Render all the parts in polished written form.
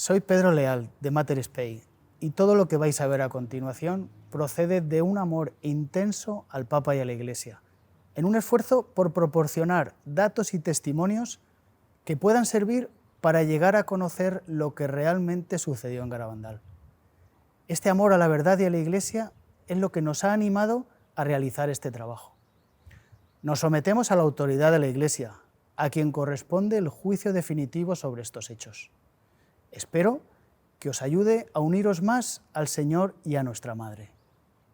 Soy Pedro Leal, de Mater Spei, y todo lo que vais a ver a continuación procede de un amor intenso al Papa y a la Iglesia, en un esfuerzo por proporcionar datos y testimonios que puedan servir para llegar a conocer lo que realmente sucedió en Garabandal. Este amor a la verdad y a la Iglesia es lo que nos ha animado a realizar este trabajo. Nos sometemos a la autoridad de la Iglesia, a quien corresponde el juicio definitivo sobre estos hechos. Espero que os ayude a uniros más al Señor y a nuestra Madre.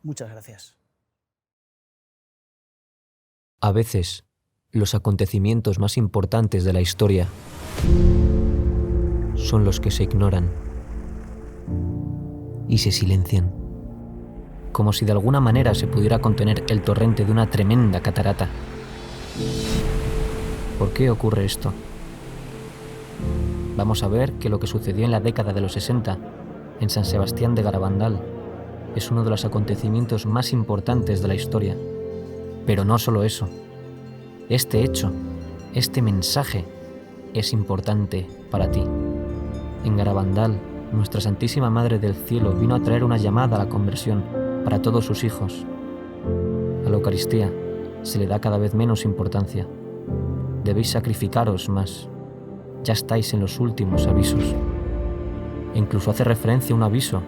Muchas gracias. A veces, los acontecimientos más importantes de la historia son los que se ignoran y se silencian, como si de alguna manera se pudiera contener el torrente de una tremenda catarata. ¿Por qué ocurre esto? Vamos a ver que lo que sucedió en la década de los 60 en San Sebastián de Garabandal es uno de los acontecimientos más importantes de la historia. Pero no solo eso. Este hecho, este mensaje, es importante para ti. En Garabandal, nuestra Santísima Madre del Cielo vino a traer una llamada a la conversión para todos sus hijos. A la Eucaristía se le da cada vez menos importancia. Debéis sacrificaros más. Ya estáis en los últimos avisos. E incluso hace referencia a un aviso,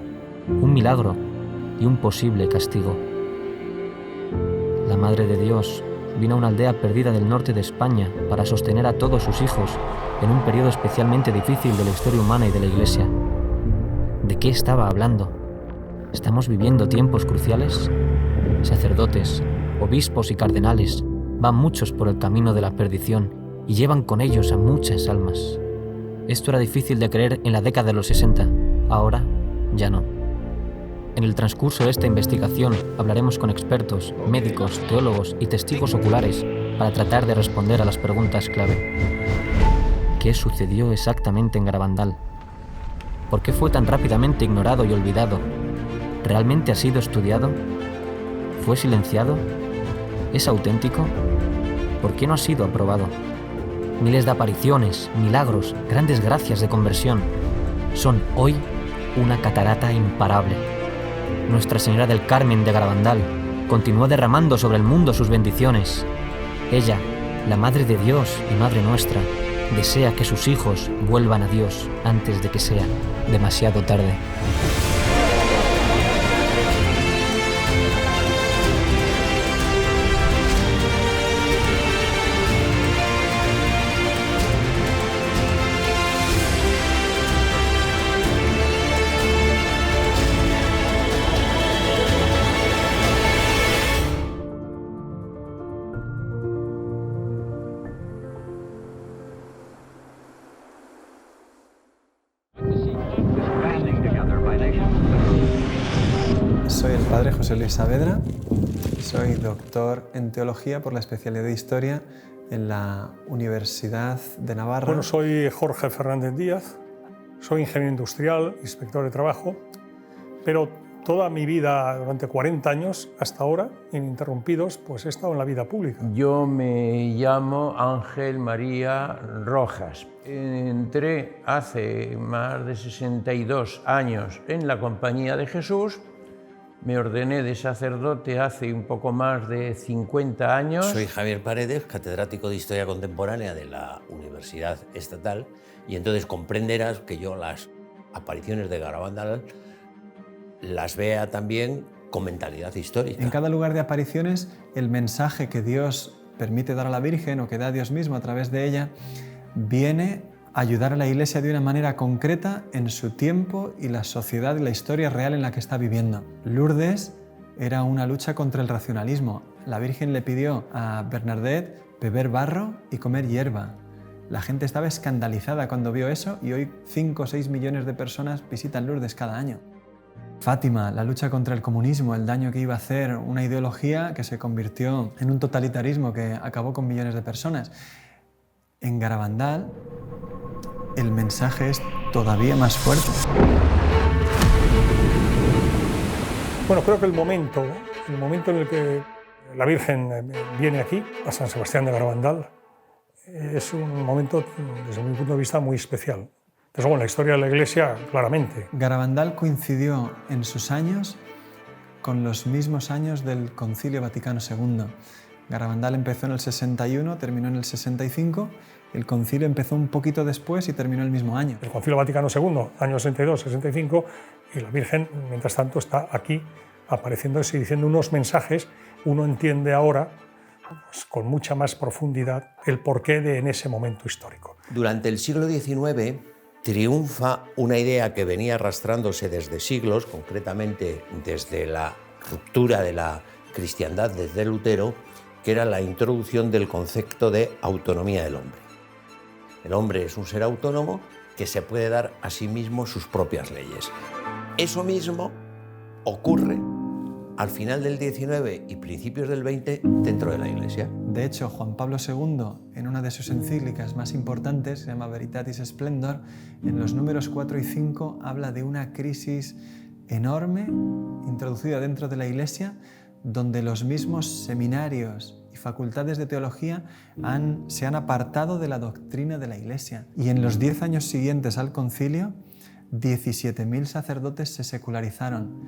un milagro y un posible castigo. La Madre de Dios vino a una aldea perdida del norte de España para sostener a todos sus hijos en un periodo especialmente difícil de la historia humana y de la Iglesia. ¿De qué estaba hablando? ¿Estamos viviendo tiempos cruciales? Sacerdotes, obispos y cardenales van muchos por el camino de la perdición y llevan con ellos a muchas almas. Esto era difícil de creer en la década de los 60, ahora ya no. En el transcurso de esta investigación hablaremos con expertos, médicos, teólogos y testigos oculares para tratar de responder a las preguntas clave. ¿Qué sucedió exactamente en Garabandal? ¿Por qué fue tan rápidamente ignorado y olvidado? ¿Realmente ha sido estudiado? ¿Fue silenciado? ¿Es auténtico? ¿Por qué no ha sido aprobado? Miles de apariciones, milagros, grandes gracias de conversión son hoy una catarata imparable. Nuestra Señora del Carmen de Garabandal continuó derramando sobre el mundo sus bendiciones. Ella, la Madre de Dios y Madre nuestra, desea que sus hijos vuelvan a Dios antes de que sea demasiado tarde. Soy el padre José Luis Saavedra, soy doctor en teología por la especialidad de historia en la Universidad de Navarra. Bueno, soy Jorge Fernández Díaz, soy ingeniero industrial, inspector de trabajo, pero toda mi vida, durante 40 años hasta ahora, ininterrumpidos, pues he estado en la vida pública. Yo me llamo Ángel María Rojas. Entré hace más de 62 años en la Compañía de Jesús. Me ordené de sacerdote hace un poco más de 50 años. Soy Javier Paredes, catedrático de Historia Contemporánea de la Universidad Estatal, y entonces comprenderás que yo las apariciones de Garabandal las vea también con mentalidad histórica. En cada lugar de apariciones, el mensaje que Dios permite dar a la Virgen o que da Dios mismo a través de ella viene a ayudar a la Iglesia de una manera concreta en su tiempo y la sociedad y la historia real en la que está viviendo. Lourdes era una lucha contra el racionalismo. La Virgen le pidió a Bernadette beber barro y comer hierba. La gente estaba escandalizada cuando vio eso y hoy 5 o 6 millones de personas visitan Lourdes cada año. Fátima, la lucha contra el comunismo, el daño que iba a hacer una ideología que se convirtió en un totalitarismo que acabó con millones de personas. En Garabandal, el mensaje es todavía más fuerte. Bueno, creo que el momento en el que la Virgen viene aquí, a San Sebastián de Garabandal, es un momento, desde mi punto de vista, muy especial. Desde luego, en la historia de la Iglesia, claramente. Garabandal coincidió en sus años con los mismos años del Concilio Vaticano II. Garabandal empezó en el 61, terminó en el 65, el concilio empezó un poquito después y terminó el mismo año. El Concilio Vaticano II, años 62, 65, y la Virgen, mientras tanto, está aquí apareciéndose y diciendo unos mensajes. Uno entiende ahora, pues, con mucha más profundidad, el porqué de en ese momento histórico. Durante el siglo XIX triunfa una idea que venía arrastrándose desde siglos, concretamente desde la ruptura de la cristiandad desde Lutero, que era la introducción del concepto de autonomía del hombre. El hombre es un ser autónomo que se puede dar a sí mismo sus propias leyes. Eso mismo ocurre al final del XIX y principios del XX dentro de la Iglesia. De hecho, Juan Pablo II, en una de sus encíclicas más importantes, se llama Veritatis Splendor, en los números 4 y 5 habla de una crisis enorme introducida dentro de la Iglesia, donde los mismos seminarios y facultades de teología se han apartado de la doctrina de la Iglesia. Y en los 10 años siguientes al concilio, 17.000 sacerdotes se secularizaron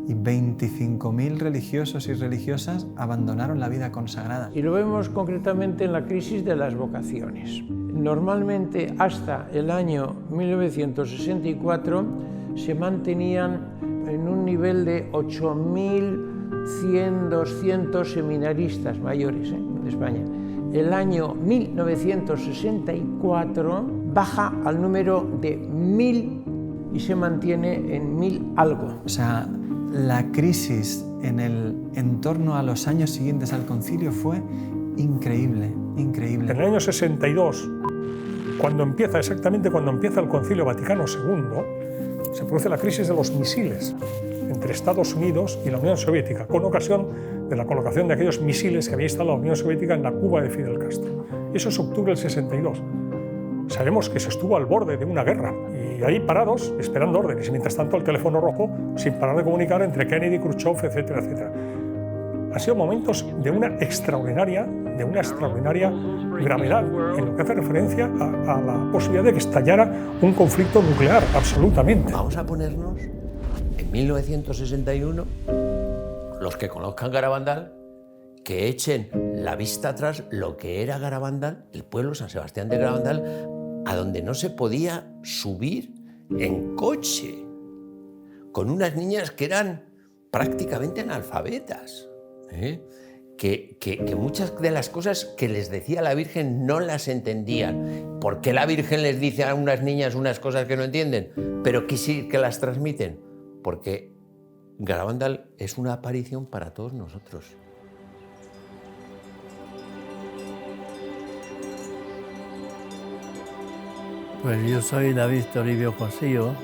y 25.000 religiosos y religiosas abandonaron la vida consagrada. Y lo vemos concretamente en la crisis de las vocaciones. Normalmente hasta el año 1964 se mantenían en un nivel de 8.100, 200 seminaristas mayores en España. El año 1964 baja al número de 1.000 y se mantiene en 1.000 algo. O sea, la crisis en torno a los años siguientes al concilio fue increíble, increíble. En el año 62, exactamente cuando empieza el Concilio Vaticano II, se produce la crisis de los misiles entre Estados Unidos y la Unión Soviética, con ocasión de la colocación de aquellos misiles que había instalado la Unión Soviética en la Cuba de Fidel Castro. Eso es octubre del 62. Sabemos que se estuvo al borde de una guerra y ahí parados, esperando órdenes, y mientras tanto el teléfono rojo sin parar de comunicar entre Kennedy, Khrushchev, etcétera, etcétera. Han sido momentos de una extraordinaria gravedad en lo que hace referencia a la posibilidad de que estallara un conflicto nuclear, absolutamente. Vamos a ponernos en 1961, los que conozcan Garabandal, que echen la vista atrás lo que era Garabandal, el pueblo San Sebastián de Garabandal, a donde no se podía subir en coche, con unas niñas que eran prácticamente analfabetas, que muchas de las cosas que les decía la Virgen no las entendían. ¿Por qué la Virgen les dice a unas niñas unas cosas que no entienden, pero que sí que las transmiten? Porque Garabandal es una aparición para todos nosotros. Pues yo soy David Toribio Cosío,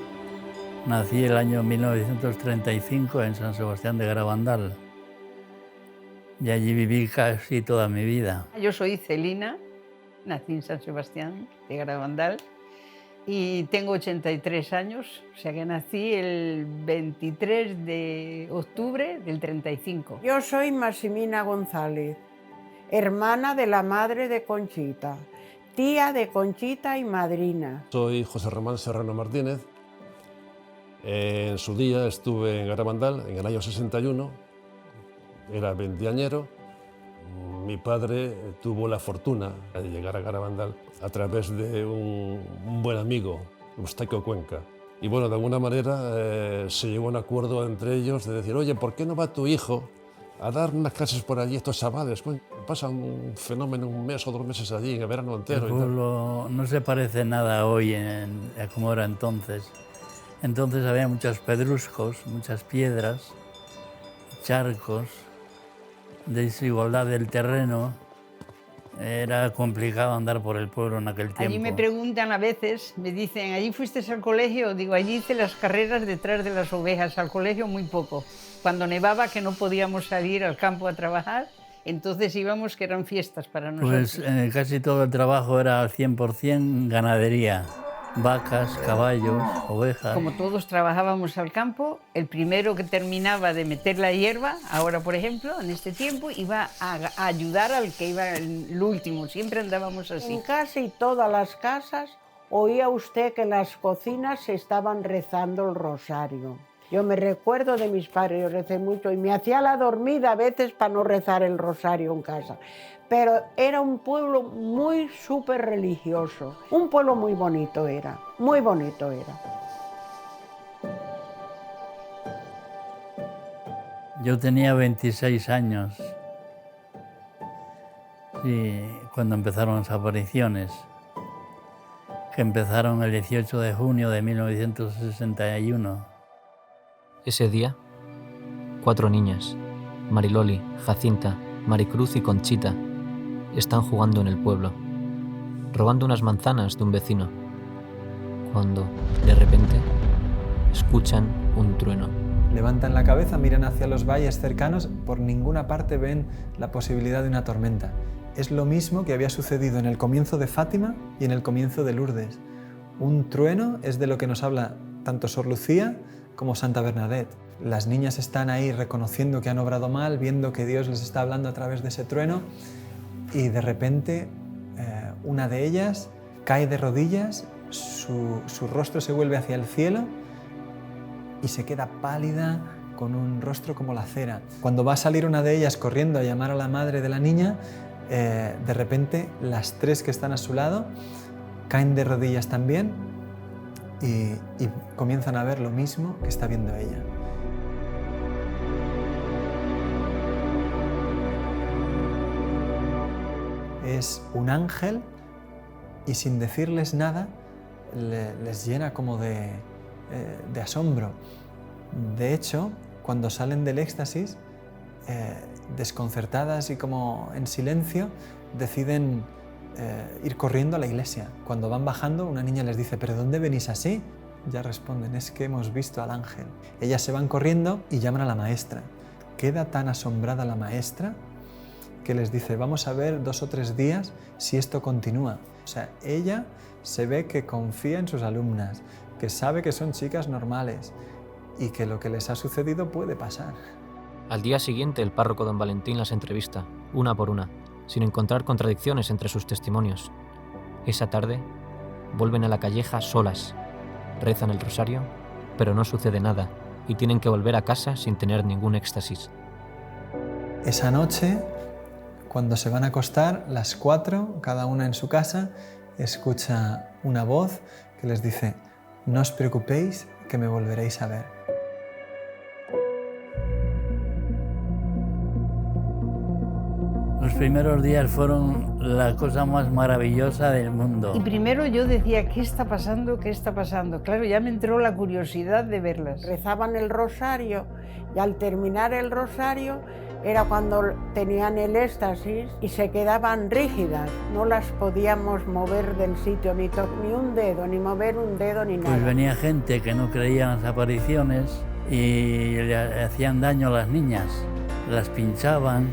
nací el año 1935 en San Sebastián de Garabandal y allí viví casi toda mi vida. Yo soy Celina, nací en San Sebastián de Garabandal y tengo 83 años, o sea que nací el 23 de octubre del 35. Yo soy Maximina González, hermana de la madre de Conchita, tía de Conchita y madrina. Soy José Román Serrano Martínez. En su día estuve en Garabandal en el año 61, era veinteañero. Mi padre tuvo la fortuna de llegar a Garabandal a través de un buen amigo, Eustaquio Cuenca. Y bueno, de alguna manera se llegó a un acuerdo entre ellos de decir, oye, ¿por qué no va tu hijo a dar unas clases por allí, estos chavales? Pasa un fenómeno, un mes o 2 meses allí, en el verano entero. El pueblo no se parece nada hoy a como era entonces. Entonces había muchos pedruscos, muchas piedras, charcos, desigualdad del terreno. Era complicado andar por el pueblo en aquel tiempo. Allí me preguntan a veces, me dicen, ¿allí fuiste al colegio? Digo, allí hice las carreras detrás de las ovejas, al colegio muy poco. Cuando nevaba, que no podíamos salir al campo a trabajar, entonces íbamos, que eran fiestas para nosotros. Pues casi todo el trabajo era al 100% ganadería. Vacas, caballos, ovejas. Como todos trabajábamos al campo, el primero que terminaba de meter la hierba, ahora por ejemplo, en este tiempo, iba a ayudar al que iba el último. Siempre andábamos así. En casi todas las casas oía usted que en las cocinas se estaban rezando el rosario. Yo me recuerdo de mis padres, yo recé mucho y me hacía la dormida a veces para no rezar el rosario en casa. Pero era un pueblo muy súper religioso, un pueblo muy bonito era, muy bonito era. Yo tenía 26 años y cuando empezaron las apariciones, que empezaron el 18 de junio de 1961. Ese día, 4 niñas, Mariloli, Jacinta, Maricruz y Conchita, están jugando en el pueblo, robando unas manzanas de un vecino, cuando, de repente, escuchan un trueno. Levantan la cabeza, miran hacia los valles cercanos, por ninguna parte ven la posibilidad de una tormenta. Es lo mismo que había sucedido en el comienzo de Fátima y en el comienzo de Lourdes. Un trueno es de lo que nos habla tanto Sor Lucía como Santa Bernadette. Las niñas están ahí reconociendo que han obrado mal, viendo que Dios les está hablando a través de ese trueno y de repente una de ellas cae de rodillas, su rostro se vuelve hacia el cielo y se queda pálida con un rostro como la cera. Cuando va a salir una de ellas corriendo a llamar a la madre de la niña, de repente las 3 que están a su lado caen de rodillas también y comienzan a ver lo mismo que está viendo ella. Es un ángel y sin decirles nada les llena como de asombro. De hecho, cuando salen del éxtasis, desconcertadas y como en silencio, deciden ir corriendo a la iglesia. Cuando van bajando, una niña les dice: ¿pero dónde venís así? Ya responden: es que hemos visto al ángel. Ellas se van corriendo y llaman a la maestra. Queda tan asombrada la maestra que les dice: vamos a ver 2 o 3 días si esto continúa. O sea, ella se ve que confía en sus alumnas, que sabe que son chicas normales y que lo que les ha sucedido puede pasar. Al día siguiente, el párroco don Valentín las entrevista, una por una, sin encontrar contradicciones entre sus testimonios. Esa tarde, vuelven a la calleja solas, rezan el rosario, pero no sucede nada y tienen que volver a casa sin tener ningún éxtasis. Esa noche, cuando se van a acostar, las 4, cada una en su casa, escucha una voz que les dice: no os preocupéis, que me volveréis a ver. Los primeros días fueron la cosa más maravillosa del mundo. Y primero yo decía: ¿qué está pasando? ¿Qué está pasando? Claro, ya me entró la curiosidad de verlas. Rezaban el rosario y al terminar el rosario era cuando tenían el éxtasis y se quedaban rígidas. No las podíamos mover del sitio, ni un dedo, ni mover un dedo, ni nada. Pues venía gente que no creía en las apariciones y le hacían daño a las niñas. Las pinchaban,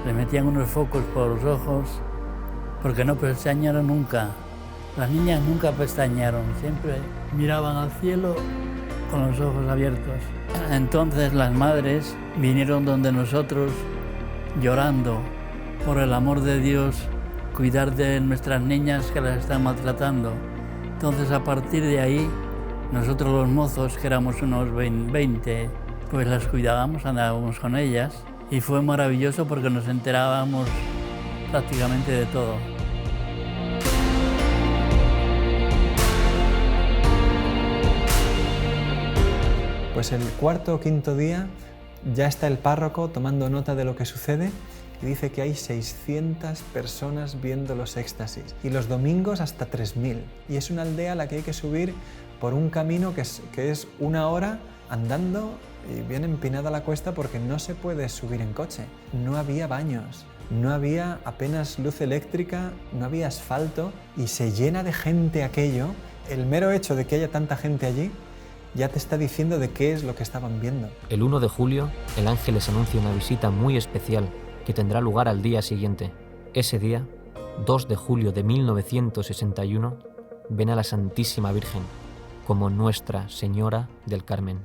les metían unos focos por los ojos, porque no pestañearon nunca. Las niñas nunca pestañearon, siempre miraban al cielo con los ojos abiertos. Entonces las madres vinieron donde nosotros llorando por el amor de Dios, cuidar de nuestras niñas que las están maltratando. Entonces a partir de ahí, nosotros los mozos, que éramos unos 20, pues las cuidábamos, andábamos con ellas y fue maravilloso porque nos enterábamos prácticamente de todo. Pues el 4º o 5º día ya está el párroco tomando nota de lo que sucede y dice que hay 600 personas viendo los éxtasis y los domingos hasta 3000. Y es una aldea a la que hay que subir por un camino que es 1 hora andando y bien empinada la cuesta porque no se puede subir en coche. No había baños, no había apenas luz eléctrica, no había asfalto y se llena de gente aquello. El mero hecho de que haya tanta gente allí ya te está diciendo de qué es lo que estaban viendo. El 1 de julio, el ángel les anuncia una visita muy especial que tendrá lugar al día siguiente. Ese día, 2 de julio de 1961, ven a la Santísima Virgen como Nuestra Señora del Carmen.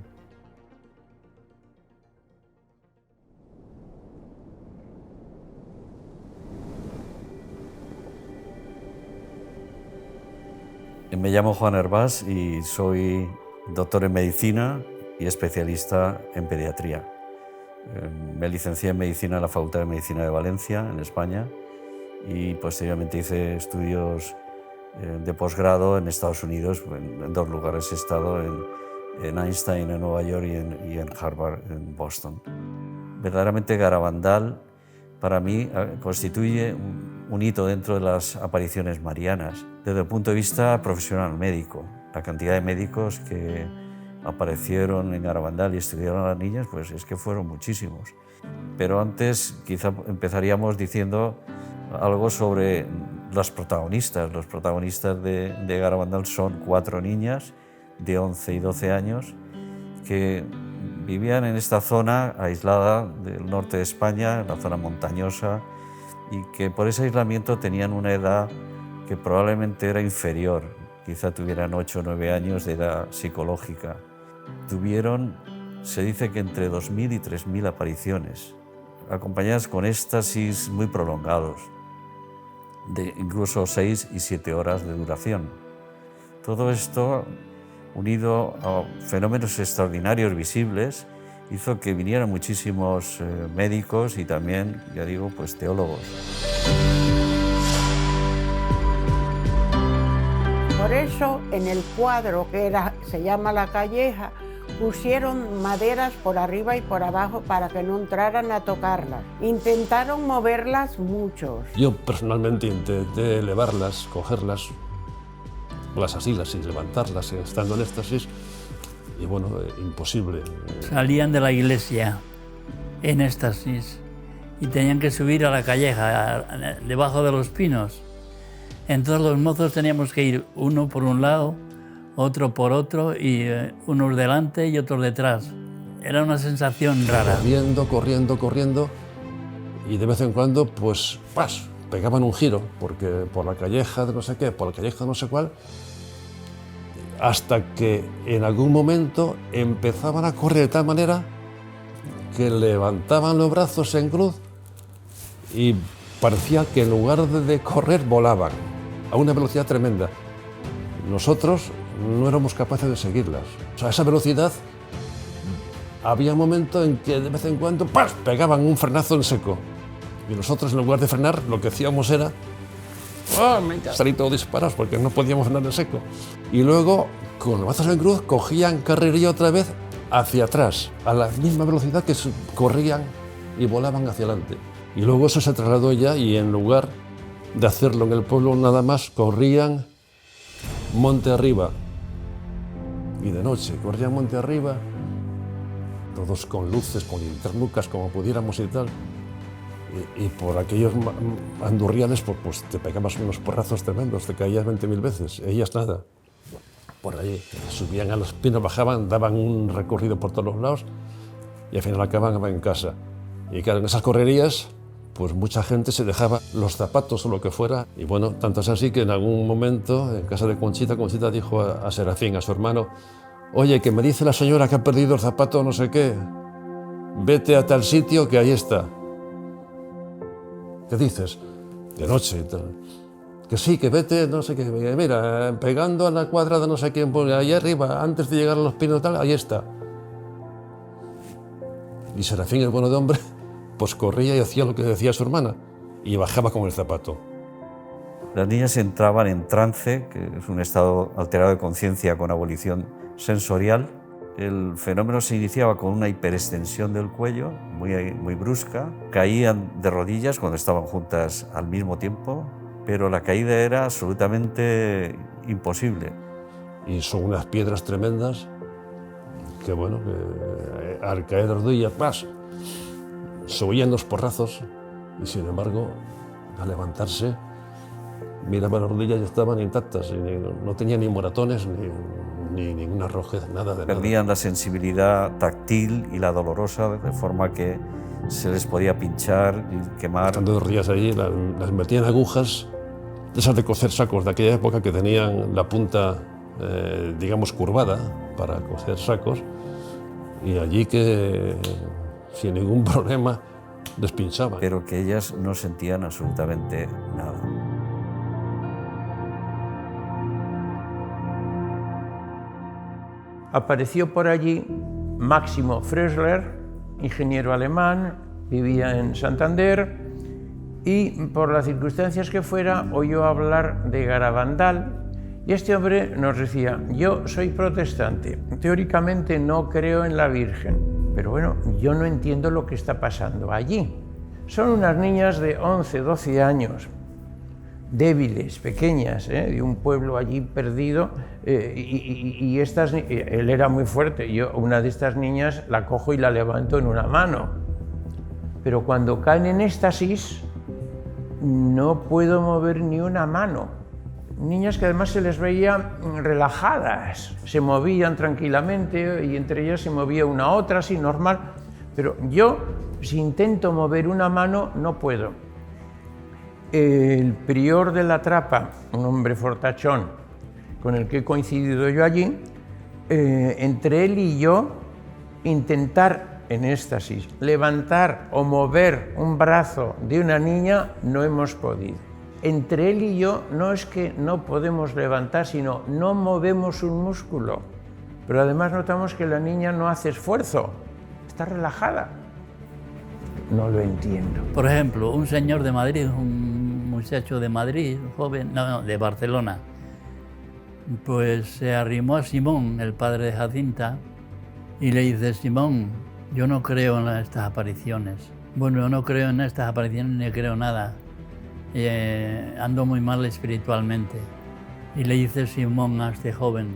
Me llamo Juan Hervás y soy doctor en medicina y especialista en pediatría. Me licencié en medicina en la Facultad de Medicina de Valencia, en España, y posteriormente hice estudios de posgrado en Estados Unidos. En 2 lugares he estado, en Einstein en Nueva York y en Harvard en Boston. Verdaderamente Garabandal para mí constituye un hito dentro de las apariciones marianas desde el punto de vista profesional médico. La cantidad de médicos que aparecieron en Garabandal y estudiaron a las niñas, pues es que fueron muchísimos. Pero antes quizá empezaríamos diciendo algo sobre los protagonistas. Los protagonistas de Garabandal son 4 niñas de 11 y 12 años que vivían en esta zona aislada del norte de España, en la zona montañosa, y que por ese aislamiento tenían una edad que probablemente era inferior, quizá tuvieran 8 o 9 años de edad psicológica. Tuvieron, se dice que entre 2.000 y 3.000 apariciones, acompañadas con éxtasis muy prolongados, de incluso 6 y 7 horas de duración. Todo esto, unido a fenómenos extraordinarios visibles, hizo que vinieran muchísimos médicos y también, ya digo, pues teólogos. Por eso, en el cuadro que se llama La Calleja, pusieron maderas por arriba y por abajo para que no entraran a tocarlas. Intentaron moverlas muchos. Yo personalmente intenté elevarlas, cogerlas, las asilas y levantarlas estando en éxtasis, y bueno, imposible. Salían de la iglesia en éxtasis y tenían que subir a la calleja, debajo de los pinos. Entonces los mozos teníamos que ir uno por un lado, otro por otro, y unos delante y otros detrás. Era una sensación rara. Corriendo, y de vez en cuando, pues, pegaban un giro, porque por la calleja de no sé qué, por la calleja de no sé cuál, hasta que en algún momento empezaban a correr de tal manera que levantaban los brazos en cruz y parecía que en lugar de correr volaban a una velocidad tremenda. Nosotros no éramos capaces de seguirlas. O sea, a esa velocidad había un momento en que de vez en cuando pegaban un frenazo en seco. Y nosotros, en lugar de frenar, lo que hacíamos era salir todos disparados porque no podíamos frenar en seco. Y luego, con los brazos en cruz, cogían carrería otra vez hacia atrás, a la misma velocidad que corrían y volaban hacia adelante. Y luego eso se trasladó ya, y en lugar de hacerlo en el pueblo nada más, corrían monte arriba. Y de noche corrían monte arriba, todos con luces, con linternucas, como pudiéramos y tal. Y por aquellos andurriales pues te pegabas unos porrazos tremendos, te caías 20.000 veces. Ellas nada. Por ahí subían a los pinos, bajaban, daban un recorrido por todos los lados y al final acababan en casa. Y claro, en esas correrías, pues mucha gente se dejaba los zapatos o lo que fuera. Y bueno, tanto es así que en algún momento, en casa de Conchita, Conchita dijo a Serafín, a su hermano: oye, que me dice la señora que ha perdido el zapato no sé qué, vete a tal sitio que ahí está. ¿Qué dices? De noche y tal. Que sí, que vete, no sé qué, mira, pegando a la cuadra de no sé quién, ahí arriba, antes de llegar a los pinos tal, ahí está. Y Serafín, el bueno de hombre, pues corría y hacía lo que decía su hermana, y bajaba con el zapato. Las niñas entraban en trance, que es un estado alterado de conciencia con abolición sensorial. El fenómeno se iniciaba con una hiperextensión del cuello, muy brusca. Caían de rodillas cuando estaban juntas al mismo tiempo, pero la caída era absolutamente imposible. Y son unas piedras tremendas que, bueno, que al caer de rodillas, se oían los porrazos y, sin embargo, al levantarse, miraba las rodillas y estaban intactas. Y no tenían ni moratones, ni ninguna rojez, nada de nada. Perdían la sensibilidad táctil y la dolorosa, de forma que se les podía pinchar y quemar. Estando 2 días allí, las metían agujas, esas de coser sacos de aquella época que tenían la punta, digamos, curvada para coser sacos, y allí que sin ningún problema les pinchaban. Pero que ellas no sentían absolutamente nada. apareció por allí Máximo Fröschler, ingeniero alemán, vivía en Santander, y por las circunstancias que fuera oyó hablar de Garabandal, y este hombre nos decía: yo soy protestante, teóricamente no creo en la Virgen, pero bueno, yo no entiendo lo que está pasando allí. Son unas niñas de 11, 12 años, débiles, pequeñas, de un pueblo allí perdido, y él era muy fuerte. Yo una de estas niñas la cojo y la levanto en una mano, pero cuando caen en éxtasis no puedo mover ni una mano. Niñas que además se les veía relajadas, se movían tranquilamente y entre ellas se movía una a otra, así normal, pero yo, si intento mover una mano, no puedo. El prior de la Trapa, un hombre fortachón con el que he coincidido yo allí, entre él y yo, intentar en éxtasis levantar o mover un brazo de una niña, no hemos podido. Entre él y yo no es que no podemos levantar, sino no movemos un músculo. Pero además notamos que la niña no hace esfuerzo, está relajada. No lo entiendo. Por ejemplo, un señor de Madrid, un muchacho de Madrid, joven, no, de Barcelona, pues se arrimó a Simón, el padre de Jacinta, y le dice: Simón, yo no creo en estas apariciones. Bueno, yo no creo en estas apariciones ni creo nada. Ando muy mal espiritualmente. Y le dice Simón a este joven: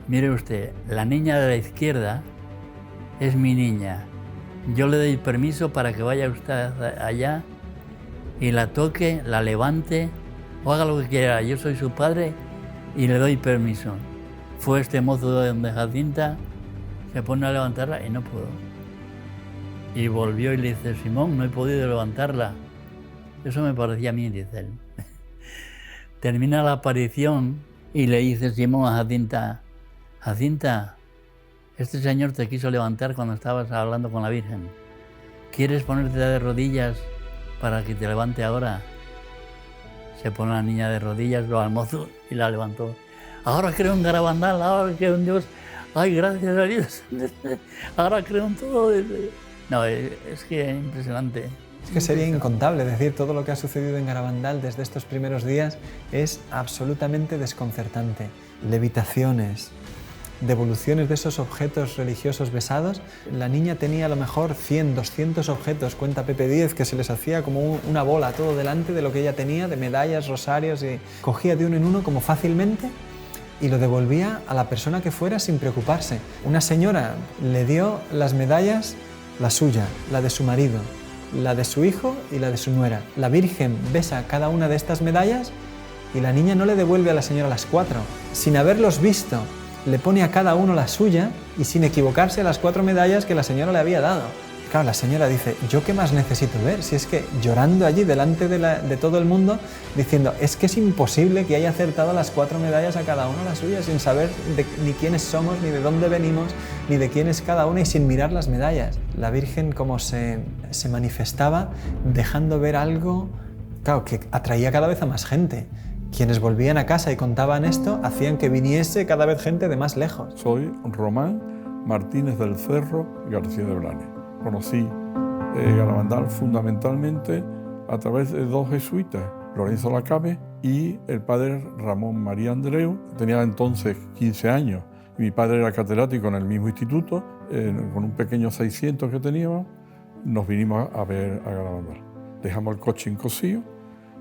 mire usted, la niña de la izquierda es mi niña. Yo le doy permiso para que vaya usted allá y la toque, la levante o haga lo que quiera. Yo soy su padre y le doy permiso. Fue este mozo de Jacinta, se pone a levantarla y no pudo. Y volvió y le dice: Simón, no he podido levantarla. Eso me parecía a mí, dice él. Termina la aparición y le dice Simón a Jacinta: Jacinta, este señor te quiso levantar cuando estabas hablando con la Virgen. ¿Quieres ponerte de rodillas para que te levante ahora? Se pone la niña de rodillas, lo al mozo y la levantó. Ahora creo en Garabandal, ahora creo en Dios. Ay, gracias a Dios. Ahora creo en todo. No, es que es impresionante. Es que sería incontable decir todo lo que ha sucedido en Garabandal desde estos primeros días. Es absolutamente desconcertante. Levitaciones, devoluciones de esos objetos religiosos besados. La niña tenía a lo mejor 100, 200 objetos, cuenta Pepe Díez, que se les hacía como una bola todo delante de lo que ella tenía, de medallas, rosarios, y cogía de uno en uno como fácilmente y lo devolvía a la persona que fuera sin preocuparse. Una señora le dio las medallas, la suya, la de su marido, la de su hijo y la de su nuera. La Virgen besa cada una de estas medallas y la niña no le devuelve a la señora las 4. Sin haberlos visto, le pone a cada uno la suya y sin equivocarse a las 4 medallas que la señora le había dado. Claro, la señora dice: ¿yo qué más necesito ver? Si es que llorando allí delante de todo el mundo, diciendo: es que es imposible que haya acertado las 4 medallas a cada uno la suya, sin saber ni quiénes somos, ni de dónde venimos, ni de quién es cada una, y sin mirar las medallas. La Virgen como se manifestaba dejando ver algo, claro, que atraía cada vez a más gente. Quienes volvían a casa y contaban esto hacían que viniese cada vez gente de más lejos. Soy Román Martínez del Cerro García de Blanes. Conocí Garabandal fundamentalmente a través de 2 jesuitas, Lorenzo Lacabe y el padre Ramón María Andreu. Tenía entonces 15 años y mi padre era catedrático en el mismo instituto. Con un pequeño 600 que teníamos, nos vinimos a ver a Garabandal. Dejamos el coche en Cosío.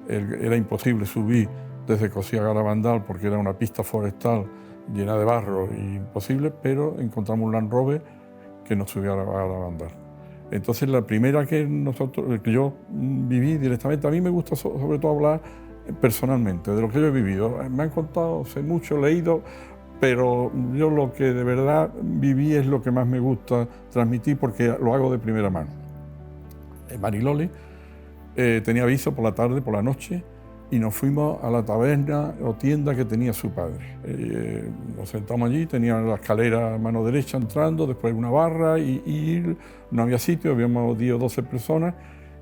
Era imposible subir desde Cosío a Garabandal porque era una pista forestal llena de barro, imposible, pero encontramos un Land Rover que nos subió a Garabandal. Entonces la primera que yo viví directamente, a mí me gusta sobre todo hablar personalmente de lo que yo he vivido. Me han contado, sé mucho, he leído, pero yo lo que de verdad viví es lo que más me gusta transmitir porque lo hago de primera mano. Mariloli tenía aviso por la tarde, por la noche, y nos fuimos a la taberna o tienda que tenía su padre. Nos sentamos allí, tenía la escalera a mano derecha entrando, después una barra y no había sitio, habíamos 10 o 12 personas,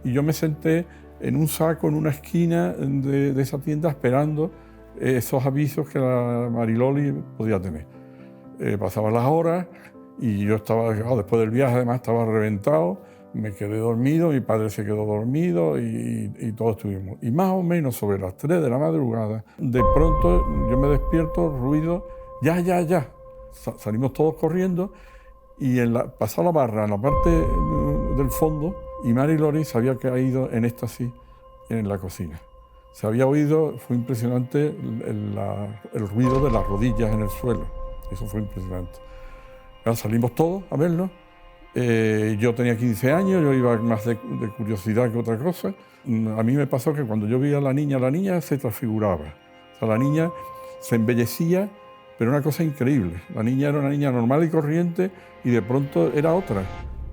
y yo me senté en un saco en una esquina de esa tienda esperando esos avisos que la Mariloli podía tener. pasaban las horas y yo estaba, después del viaje además estaba reventado, me quedé dormido, mi padre se quedó dormido y todos estuvimos. Y más o menos sobre las 3 de la madrugada, de pronto yo me despierto, ruido, ya. Salimos todos corriendo y pasó la barra en la parte del fondo y Mary Lori se había caído en éxtasis en la cocina. Se había oído, fue impresionante el ruido de las rodillas en el suelo. Eso fue impresionante. Salimos todos a verlo. Yo tenía 15 años, yo iba más de curiosidad que otra cosa. A mí me pasó que cuando yo vi a la niña se transfiguraba. O sea, la niña se embellecía, pero una cosa increíble. La niña era una niña normal y corriente y de pronto era otra.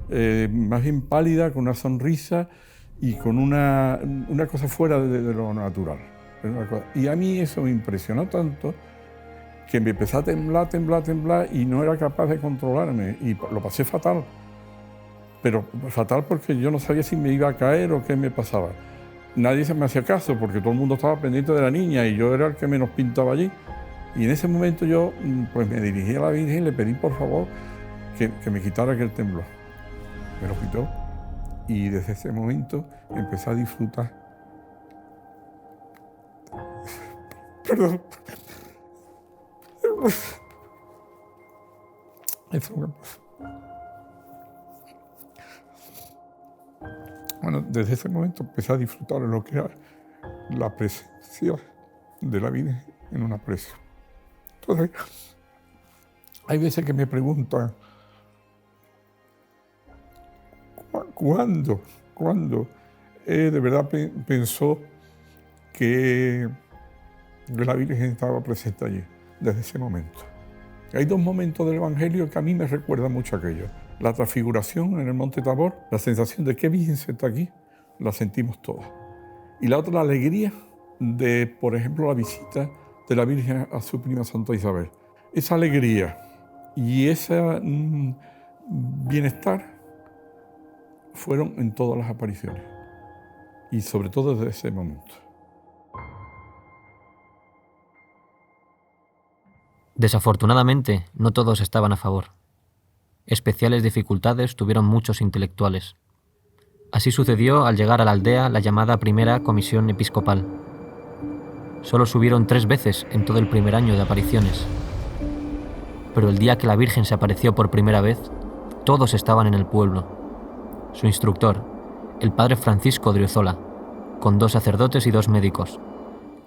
Más bien pálida, con una sonrisa y con una cosa fuera de lo natural. Y a mí eso me impresionó tanto que me empecé a temblar y no era capaz de controlarme y lo pasé fatal. Pero fatal porque yo no sabía si me iba a caer o qué me pasaba. Nadie se me hacía caso porque todo el mundo estaba pendiente de la niña y yo era el que menos pintaba allí. Y en ese momento yo pues me dirigí a la Virgen y le pedí por favor que me quitara aquel temblor. Me lo quitó y desde ese momento empecé a disfrutar. Perdón. Bueno, desde ese momento empecé a disfrutar de lo que era la presencia de la Virgen en una presa. Entonces, hay veces que me preguntan, ¿cuándo de verdad pensó que la Virgen estaba presente allí? Desde ese momento. Hay 2 momentos del Evangelio que a mí me recuerdan mucho aquello. La transfiguración en el Monte Tabor, la sensación de que Virgen está aquí, la sentimos todos. Y la otra, la alegría de, por ejemplo, la visita de la Virgen a su prima Santa Isabel. Esa alegría y ese bienestar fueron en todas las apariciones. Y sobre todo desde ese momento. Desafortunadamente, no todos estaban a favor. Especiales dificultades tuvieron muchos intelectuales. Así sucedió al llegar a la aldea la llamada Primera Comisión Episcopal. Solo subieron 3 veces en todo el primer año de apariciones. Pero el día que la Virgen se apareció por primera vez, todos estaban en el pueblo. Su instructor, el padre Francisco Driozola, con 2 sacerdotes y 2 médicos,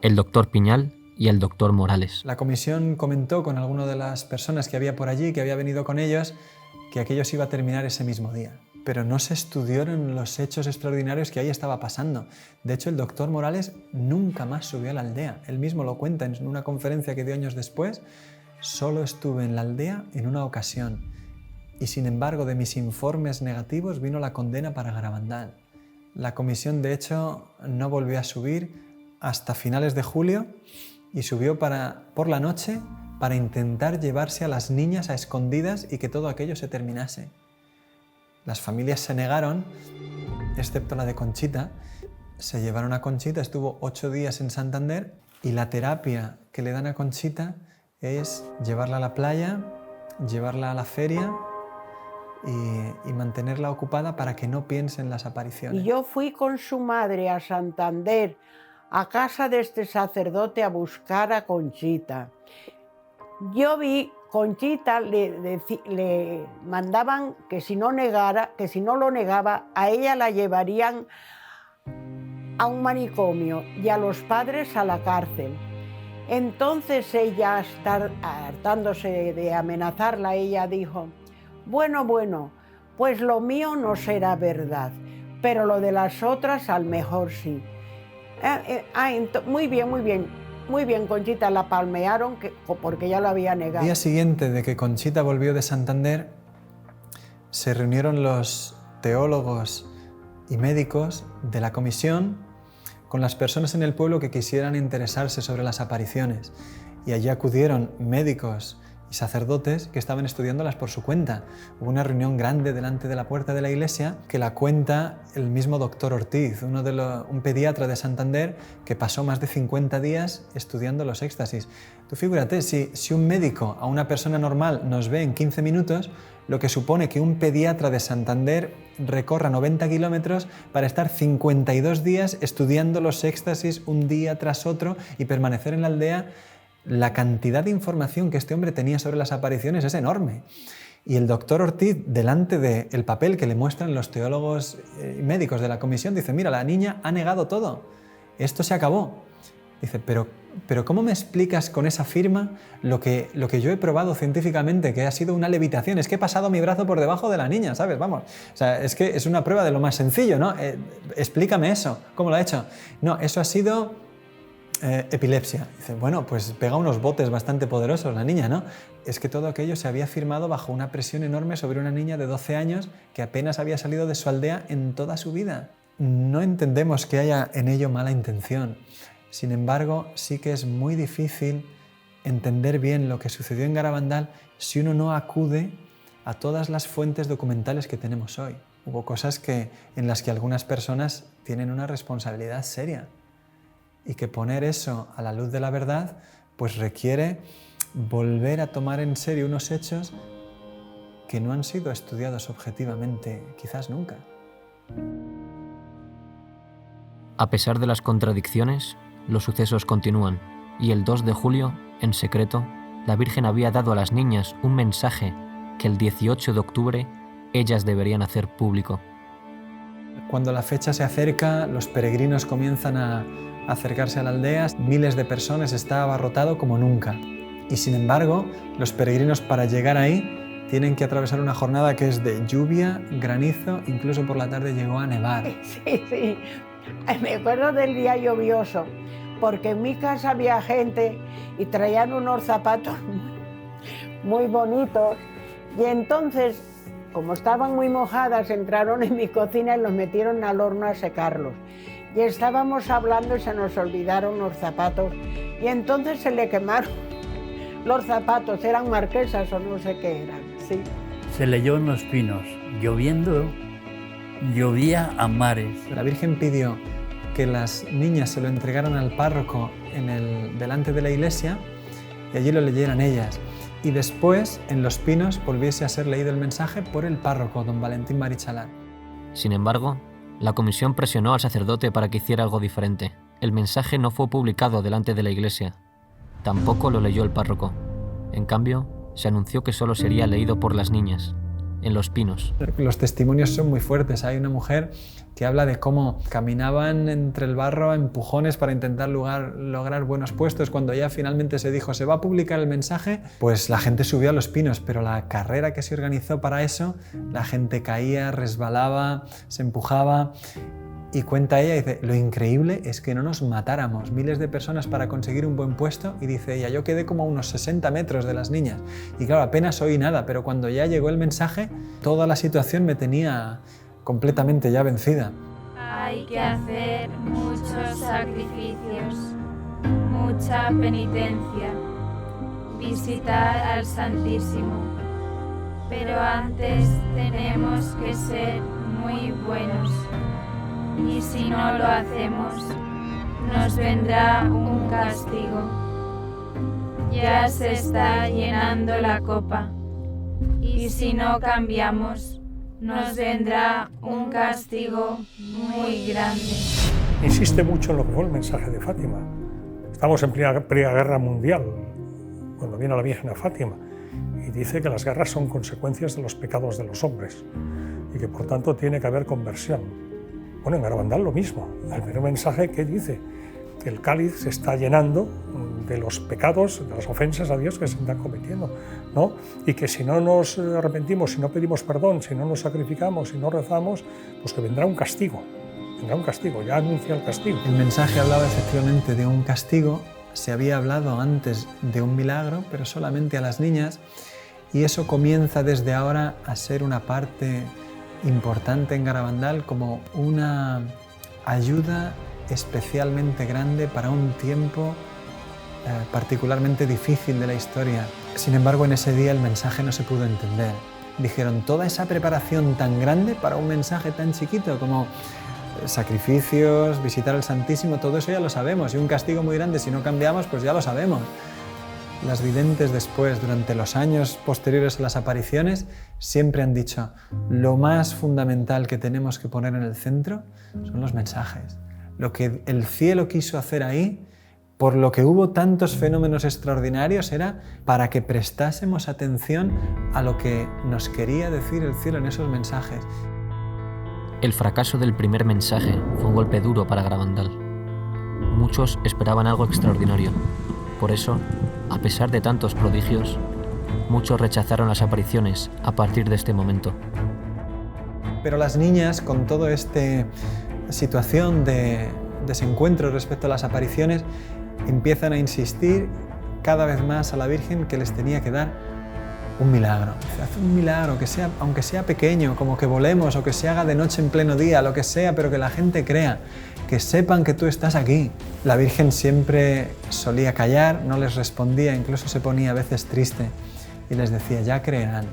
el doctor Piñal y el doctor Morales. La comisión comentó con alguna de las personas que había por allí, que había venido con ellos, que aquello se iba a terminar ese mismo día. Pero no se estudiaron los hechos extraordinarios que ahí estaba pasando. De hecho, el doctor Morales nunca más subió a la aldea. Él mismo lo cuenta en una conferencia que dio años después. Solo estuve en la aldea en una ocasión. Y sin embargo, de mis informes negativos vino la condena para Garabandal. La comisión, de hecho, no volvió a subir hasta finales de julio y subió por la noche para intentar llevarse a las niñas a escondidas y que todo aquello se terminase. Las familias se negaron, excepto la de Conchita. Se llevaron a Conchita, estuvo 8 días en Santander y la terapia que le dan a Conchita es llevarla a la playa, llevarla a la feria y mantenerla ocupada para que no piense en las apariciones. Y yo fui con su madre a Santander, a casa de este sacerdote, a buscar a Conchita. Yo vi, Conchita le mandaban que si no lo negaba, a ella la llevarían a un manicomio y a los padres a la cárcel. Entonces ella, hartándose de amenazarla, ella dijo, bueno, pues lo mío no será verdad, pero lo de las otras al mejor sí. Muy bien, Conchita, la palmearon porque ya lo había negado. El día siguiente de que Conchita volvió de Santander, se reunieron los teólogos y médicos de la comisión con las personas en el pueblo que quisieran interesarse sobre las apariciones. Y allí acudieron médicos y sacerdotes que estaban estudiándolas por su cuenta. Hubo una reunión grande delante de la puerta de la iglesia que la cuenta el mismo doctor Ortiz, un pediatra de Santander que pasó más de 50 días estudiando los éxtasis. Tú figúrate, si un médico a una persona normal nos ve en 15 minutos, lo que supone que un pediatra de Santander recorra 90 kilómetros para estar 52 días estudiando los éxtasis un día tras otro y permanecer en la aldea. La cantidad de información que este hombre tenía sobre las apariciones es enorme. Y el doctor Ortiz, delante del papel que le muestran los teólogos y médicos de la comisión, dice, mira, la niña ha negado todo, esto se acabó. Dice, pero ¿cómo me explicas con esa firma lo que yo he probado científicamente, que ha sido una levitación? Es que he pasado mi brazo por debajo de la niña, ¿sabes? Vamos, o sea, es que es una prueba de lo más sencillo, ¿no? Explícame eso, ¿cómo lo ha hecho? No, eso ha sido epilepsia. Dice, bueno, pues pega unos botes bastante poderosos la niña, ¿no? Es que todo aquello se había firmado bajo una presión enorme sobre una niña de 12 años que apenas había salido de su aldea en toda su vida. No entendemos que haya en ello mala intención. Sin embargo, sí que es muy difícil entender bien lo que sucedió en Garabandal si uno no acude a todas las fuentes documentales que tenemos hoy. Hubo cosas en las que algunas personas tienen una responsabilidad seria. Y que poner eso a la luz de la verdad pues requiere volver a tomar en serio unos hechos que no han sido estudiados objetivamente, quizás nunca. A pesar de las contradicciones, los sucesos continúan, y el 2 de julio, en secreto, la Virgen había dado a las niñas un mensaje que el 18 de octubre ellas deberían hacer público. Cuando la fecha se acerca, los peregrinos comienzan a acercarse a la aldea, miles de personas, está abarrotado como nunca. Y sin embargo, los peregrinos para llegar ahí tienen que atravesar una jornada que es de lluvia, granizo, incluso por la tarde llegó a nevar. Sí. Me acuerdo del día lluvioso, porque en mi casa había gente y traían unos zapatos muy bonitos y entonces, como estaban muy mojadas, entraron en mi cocina y los metieron al horno a secarlos. Y estábamos hablando y se nos olvidaron los zapatos y entonces se le quemaron los zapatos, eran marquesas o no sé qué eran, sí. Se leyó en los pinos, lloviendo, llovía a mares. La Virgen pidió que las niñas se lo entregaran al párroco delante de la iglesia y allí lo leyeran ellas. Y después, en los pinos, volviese a ser leído el mensaje por el párroco, don Valentín Marichalán. Sin embargo, la comisión presionó al sacerdote para que hiciera algo diferente. El mensaje no fue publicado delante de la iglesia. Tampoco lo leyó el párroco. En cambio, se anunció que solo sería leído por las niñas, en los pinos. Los testimonios son muy fuertes. Hay una mujer que habla de cómo caminaban entre el barro a empujones para intentar lograr buenos puestos. Cuando ya finalmente se dijo se va a publicar el mensaje, pues la gente subió a los pinos, pero la carrera que se organizó para eso, la gente caía, resbalaba, se empujaba. Y cuenta ella, dice, lo increíble es que no nos matáramos, miles de personas para conseguir un buen puesto, y dice ella, yo quedé como a unos 60 metros de las niñas. Y claro, apenas oí nada, pero cuando ya llegó el mensaje, toda la situación me tenía completamente ya vencida. Hay que hacer muchos sacrificios, mucha penitencia, visitar al Santísimo. Pero antes tenemos que ser muy buenos. Y si no lo hacemos, nos vendrá un castigo. Ya se está llenando la copa, y si no cambiamos, nos vendrá un castigo muy grande. Insiste mucho en lo que fue el mensaje de Fátima. Estamos en plena guerra mundial, cuando viene la Virgen a Fátima, y dice que las guerras son consecuencias de los pecados de los hombres, y que por tanto tiene que haber conversión. Bueno, en Garabandal lo mismo. El primer mensaje que dice que el cáliz se está llenando de los pecados, de las ofensas a Dios que se están cometiendo, ¿no? Y que si no nos arrepentimos, si no pedimos perdón, si no nos sacrificamos, si no rezamos, pues que vendrá un castigo. Vendrá un castigo, ya anuncia el castigo. El mensaje hablaba efectivamente de un castigo. Se había hablado antes de un milagro, pero solamente a las niñas, y eso comienza desde ahora a ser una parte importante en Garabandal, como una ayuda especialmente grande para un tiempo particularmente difícil de la historia. Sin embargo, en ese día el mensaje no se pudo entender. Dijeron, toda esa preparación tan grande para un mensaje tan chiquito como sacrificios, visitar al Santísimo, todo eso ya lo sabemos, y un castigo muy grande si no cambiamos, pues ya lo sabemos. Las videntes después, durante los años posteriores a las apariciones, siempre han dicho, lo más fundamental que tenemos que poner en el centro son los mensajes. Lo que el cielo quiso hacer ahí, por lo que hubo tantos fenómenos extraordinarios, era para que prestásemos atención a lo que nos quería decir el cielo en esos mensajes. El fracaso del primer mensaje fue un golpe duro para Garabandal. Muchos esperaban algo extraordinario. Por eso, a pesar de tantos prodigios, muchos rechazaron las apariciones a partir de este momento. Pero las niñas, con toda esta situación de desencuentro respecto a las apariciones, empiezan a insistir cada vez más a la Virgen que les tenía que dar un milagro. Haz un milagro, que sea, aunque sea pequeño, como que volemos o que se haga de noche en pleno día, lo que sea, pero que la gente crea, que sepan que tú estás aquí. La Virgen siempre solía callar, no les respondía, incluso se ponía a veces triste y les decía, ya creerán.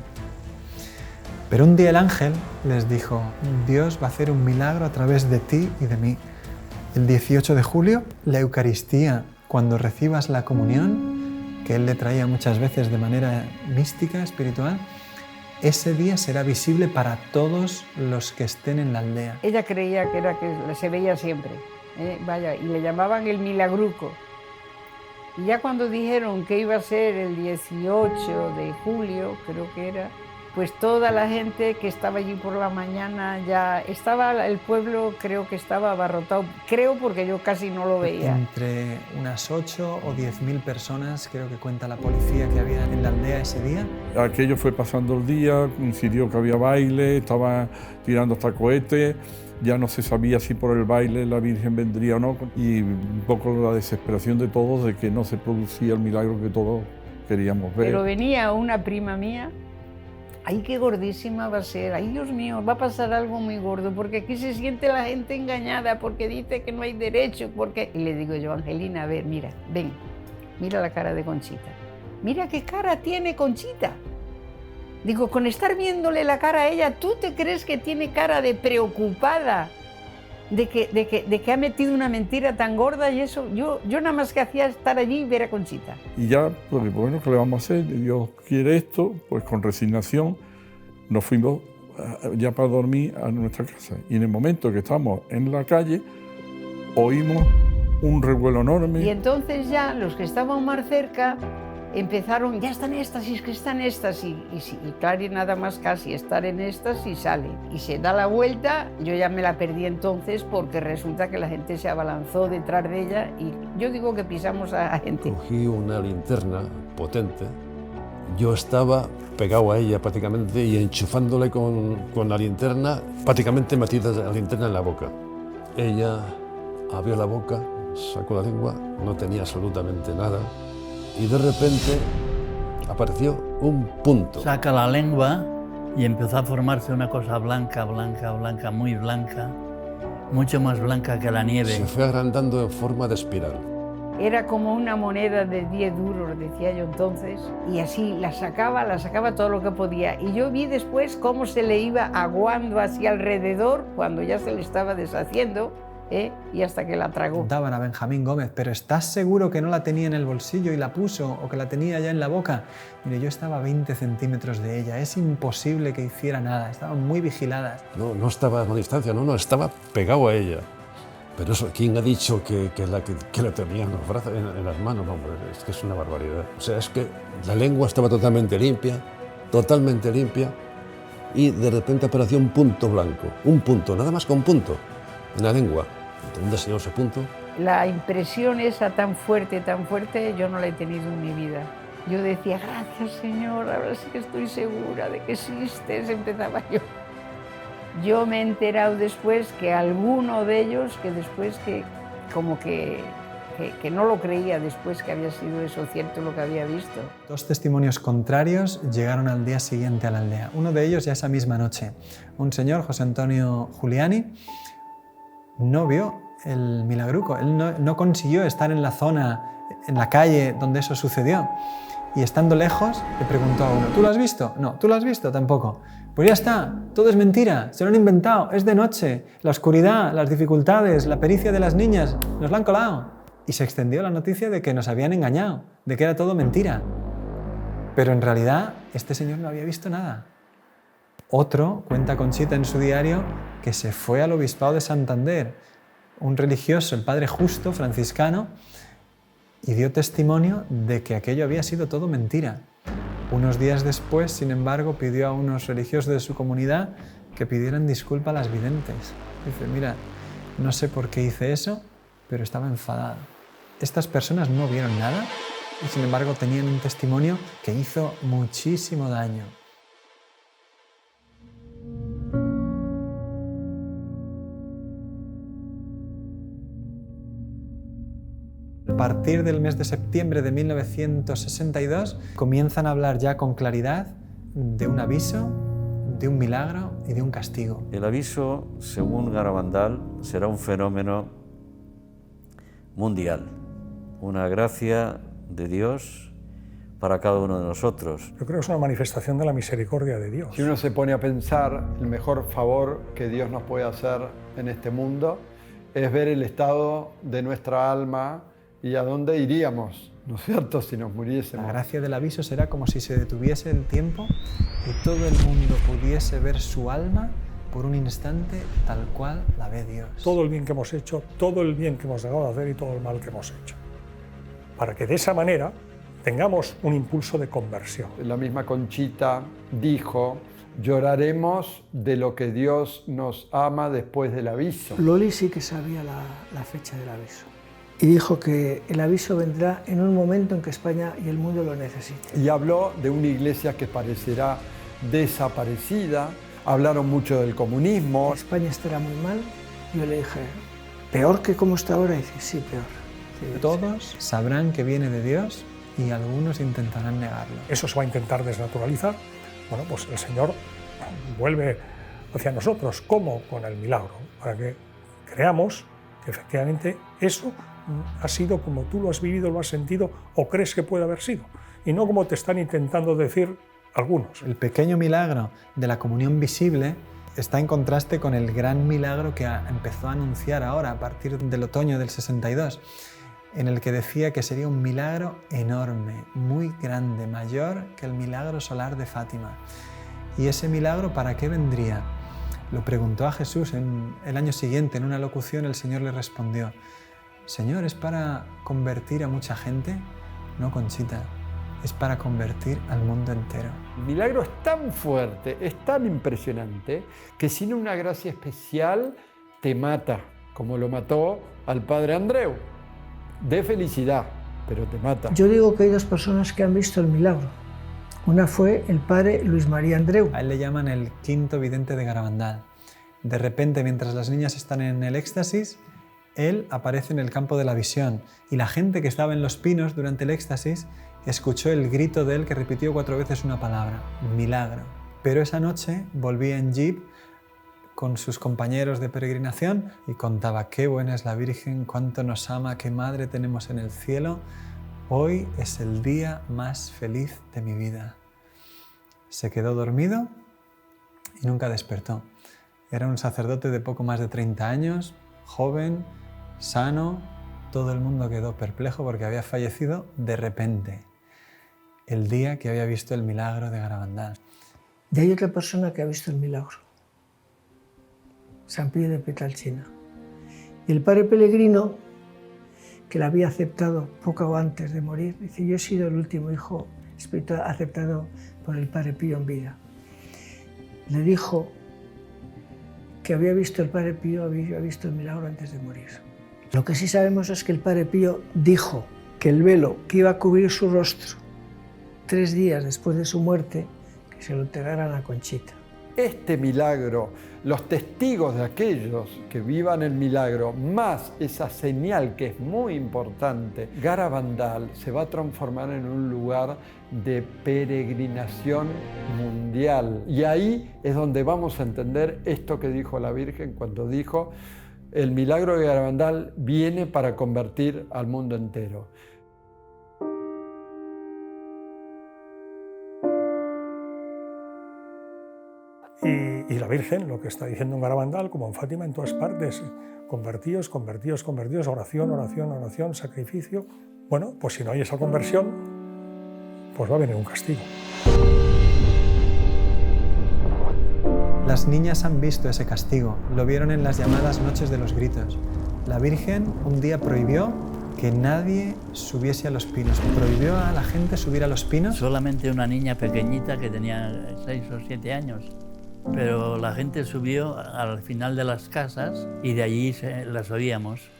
Pero un día el ángel les dijo, Dios va a hacer un milagro a través de ti y de mí. El 18 de julio, la Eucaristía, cuando recibas la comunión, que Él le traía muchas veces de manera mística, espiritual, ese día será visible para todos los que estén en la aldea. Ella creía que se veía siempre, vaya, y le llamaban el milagruco. Y ya cuando dijeron que iba a ser el 18 de julio, creo que era, pues toda la gente que estaba allí por la mañana ya estaba, el pueblo creo que estaba abarrotado, creo porque yo casi no lo veía. Entre unas 8 o 10.000 personas, creo que cuenta la policía, que había en la aldea ese día. Aquello fue pasando el día, coincidió que había baile, estaba tirando hasta cohetes, ya no se sabía si por el baile la Virgen vendría o no, y un poco la desesperación de todos de que no se producía el milagro que todos queríamos ver. Pero venía una prima mía, ¡ay, qué gordísima va a ser! ¡Ay, Dios mío, va a pasar algo muy gordo! Porque aquí se siente la gente engañada, porque dice que no hay derecho, porque... Y le digo yo, Angelina, a ver, mira, ven, mira la cara de Conchita. Mira qué cara tiene Conchita. Digo, con estar viéndole la cara a ella, ¿tú te crees que tiene cara de preocupada? De que ha metido una mentira tan gorda y eso, yo nada más que hacía estar allí y ver a Conchita. Y ya, pues bueno, ¿qué le vamos a hacer? Dios quiere esto, pues con resignación nos fuimos ya para dormir a nuestra casa. Y en el momento que estamos en la calle, oímos un revuelo enorme. Y entonces ya los que estaban más cerca empezaron, ya están éxtasis, que están éxtasis. Y claro, y nada más casi estar en éxtasis sale. Y se da la vuelta, yo ya me la perdí entonces porque resulta que la gente se abalanzó detrás de ella y yo digo que pisamos a gente. Cogí una linterna potente, yo estaba pegado a ella prácticamente y enchufándole con la linterna, prácticamente metida la linterna en la boca. Ella abrió la boca, sacó la lengua, no tenía absolutamente nada. Y de repente apareció un punto. Saca la lengua y empezó a formarse una cosa blanca, blanca, blanca, muy blanca, mucho más blanca que la nieve. Se fue agrandando en forma de espiral. Era como una moneda de 10 duros, decía yo entonces, y así la sacaba todo lo que podía. Y yo vi después cómo se le iba aguando hacia alrededor cuando ya se le estaba deshaciendo. Y hasta que la tragó. Daban a Benjamín Gómez, pero ¿estás seguro que no la tenía en el bolsillo y la puso o que la tenía ya en la boca? Mire, yo estaba a 20 centímetros de ella, es imposible que hiciera nada, estaban muy vigiladas. No estaba a una distancia, no, estaba pegado a ella. Pero eso, ¿quién ha dicho que la tenía en los brazos, en las manos? Hombre, es que es una barbaridad. O sea, es que la lengua estaba totalmente limpia, y de repente apareció un punto blanco, un punto, nada más que un punto, en la lengua. ¿Dónde se dio ese punto? La impresión esa tan fuerte, yo no la he tenido en mi vida. Yo decía, gracias Señor, ahora sí que estoy segura de que existes, empezaba yo. Yo me he enterado después que alguno de ellos, que después que no lo creía después que había sido eso cierto lo que había visto. 2 testimonios contrarios llegaron al día siguiente a la aldea. Uno de ellos ya esa misma noche. Un señor, José Antonio Giuliani, no vio el milagruco, él no consiguió estar en la zona, en la calle donde eso sucedió. y estando lejos le preguntó a uno, ¿tú lo has visto? No. ¿Tú lo has visto? Tampoco. Pues ya está, todo es mentira, se lo han inventado, es de noche, la oscuridad, las dificultades, la pericia de las niñas, nos la han colado. Y se extendió la noticia de que nos habían engañado, de que era todo mentira. Pero en realidad este señor no había visto nada. Otro, cuenta Conchita en su diario, que se fue al obispado de Santander, un religioso, el padre Justo, franciscano, y dio testimonio de que aquello había sido todo mentira. Unos días después, sin embargo, pidió a unos religiosos de su comunidad que pidieran disculpa a las videntes. Dice, mira, no sé por qué hice eso, pero estaba enfadado. Estas personas no vieron nada y, sin embargo, tenían un testimonio que hizo muchísimo daño. A partir del mes de septiembre de 1962 comienzan a hablar ya con claridad de un aviso, de un milagro y de un castigo. El aviso, según Garabandal, será un fenómeno mundial, una gracia de Dios para cada uno de nosotros. Yo creo que es una manifestación de la misericordia de Dios. Si uno se pone a pensar, el mejor favor que Dios nos puede hacer en este mundo es ver el estado de nuestra alma y a dónde iríamos, ¿no es cierto?, si nos muriésemos. La gracia del aviso será como si se detuviese el tiempo y todo el mundo pudiese ver su alma por un instante tal cual la ve Dios. Todo el bien que hemos hecho, todo el bien que hemos dejado de hacer y todo el mal que hemos hecho. Para que de esa manera tengamos un impulso de conversión. La misma Conchita dijo, lloraremos de lo que Dios nos ama después del aviso. Loli sí que sabía la fecha del aviso. Y dijo que el aviso vendrá en un momento en que España y el mundo lo necesiten. Y habló de una iglesia que parecerá desaparecida. Hablaron mucho del comunismo. España estará muy mal. Yo le dije, ¿peor que cómo está ahora? Y dice, sí, peor. Sí, todos sabrán que viene de Dios y algunos intentarán negarlo. Eso se va a intentar desnaturalizar. Bueno, pues el Señor vuelve hacia nosotros. ¿Cómo? Con el milagro. Para que creamos que efectivamente eso ha sido como tú lo has vivido, lo has sentido o crees que puede haber sido, y no como te están intentando decir algunos. El pequeño milagro de la comunión visible está en contraste con el gran milagro que empezó a anunciar ahora, a partir del otoño del 62, en el que decía que sería un milagro enorme, muy grande, mayor que el milagro solar de Fátima. ¿Y ese milagro para qué vendría? Lo preguntó a Jesús en el año siguiente, en una locución el Señor le respondió, Señor, ¿es para convertir a mucha gente? No, Conchita, es para convertir al mundo entero. El milagro es tan fuerte, es tan impresionante, que sin una gracia especial te mata, como lo mató al padre Andreu, de felicidad, pero te mata. Yo digo que hay dos personas que han visto el milagro. Una fue el padre Luis María Andreu. A él le llaman el quinto vidente de Garabandal. De repente, mientras las niñas están en el éxtasis, él aparece en el campo de la visión y la gente que estaba en los pinos durante el éxtasis escuchó el grito de él que repitió 4 veces una palabra, milagro. Pero esa noche volvía en jeep con sus compañeros de peregrinación y contaba qué buena es la Virgen, cuánto nos ama, qué madre tenemos en el cielo. Hoy es el día más feliz de mi vida. Se quedó dormido y nunca despertó. Era un sacerdote de poco más de 30 años, joven, sano. Todo el mundo quedó perplejo porque había fallecido de repente, el día que había visto el milagro de Garabandal. Y hay otra persona que ha visto el milagro, San Pío de Pietrelcina. Y el padre Pellegrino, que la había aceptado poco antes de morir, dice, yo he sido el último hijo espiritual aceptado por el padre Pío en vida. Le dijo que había visto el padre Pío, había visto el milagro antes de morir. Lo que sí sabemos es que el padre Pío dijo que el velo que iba a cubrir su rostro 3 días después de su muerte, que se lo entregaran a Conchita. Este milagro, los testigos de aquellos que vivan el milagro, más esa señal que es muy importante, Garabandal se va a transformar en un lugar de peregrinación mundial. Y ahí es donde vamos a entender esto que dijo la Virgen cuando dijo, el milagro de Garabandal viene para convertir al mundo entero. Y la Virgen, lo que está diciendo en Garabandal, como en Fátima, en todas partes, convertíos, convertíos, convertíos, oración, oración, oración, sacrificio. Bueno, pues si no hay esa conversión, pues va a venir un castigo. Las niñas han visto ese castigo, lo vieron en las llamadas noches de los gritos. La Virgen un día prohibió que nadie subiese a los pinos, prohibió a la gente subir a los pinos. Solamente una niña pequeñita que tenía 6 o 7 años, pero la gente subió al final de las casas y de allí las oíamos.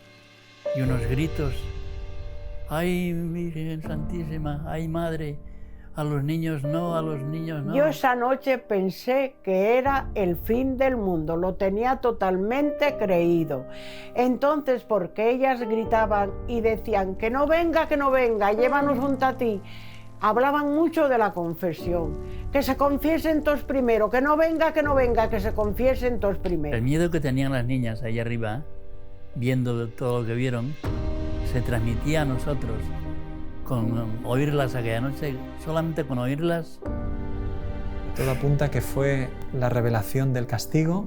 Y unos gritos, ¡ay, Virgen Santísima! ¡Ay, Madre! A los niños no, a los niños no. Yo esa noche pensé que era el fin del mundo, lo tenía totalmente creído. Entonces, porque ellas gritaban y decían que no venga, llévanos junto a ti, hablaban mucho de la confesión, que se confiesen todos primero, que no venga, que se confiesen todos primero. El miedo que tenían las niñas ahí arriba, viendo todo lo que vieron, se transmitía a nosotros. Con oírlas aquella noche, solamente con oírlas. Todo apunta que fue la revelación del castigo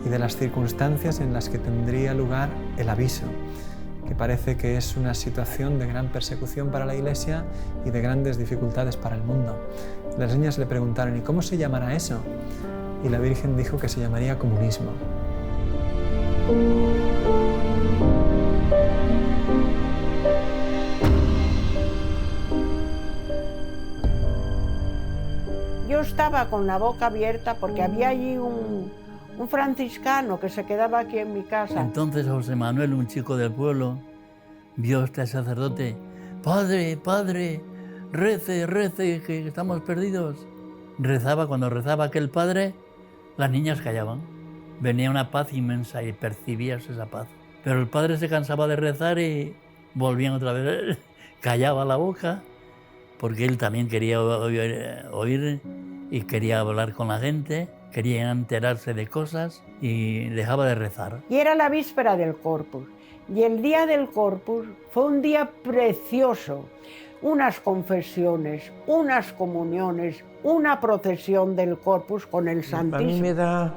y de las circunstancias en las que tendría lugar el aviso, que parece que es una situación de gran persecución para la Iglesia y de grandes dificultades para el mundo. Las niñas le preguntaron, ¿y cómo se llamará eso? Y la Virgen dijo que se llamaría comunismo. Yo estaba con la boca abierta porque había allí un franciscano que se quedaba aquí en mi casa. Entonces José Manuel, un chico del pueblo, vio a este sacerdote. ¡Padre, padre, rece, rece, que estamos perdidos! Rezaba, cuando rezaba aquel padre, las niñas callaban. Venía una paz inmensa y percibías esa paz. Pero el padre se cansaba de rezar y volvían otra vez. Callaba la boca, porque él también quería oír y quería hablar con la gente, quería enterarse de cosas y dejaba de rezar. Y era la víspera del Corpus. Y el día del Corpus fue un día precioso. Unas confesiones, unas comuniones, una procesión del Corpus con el Santísimo. A mí me da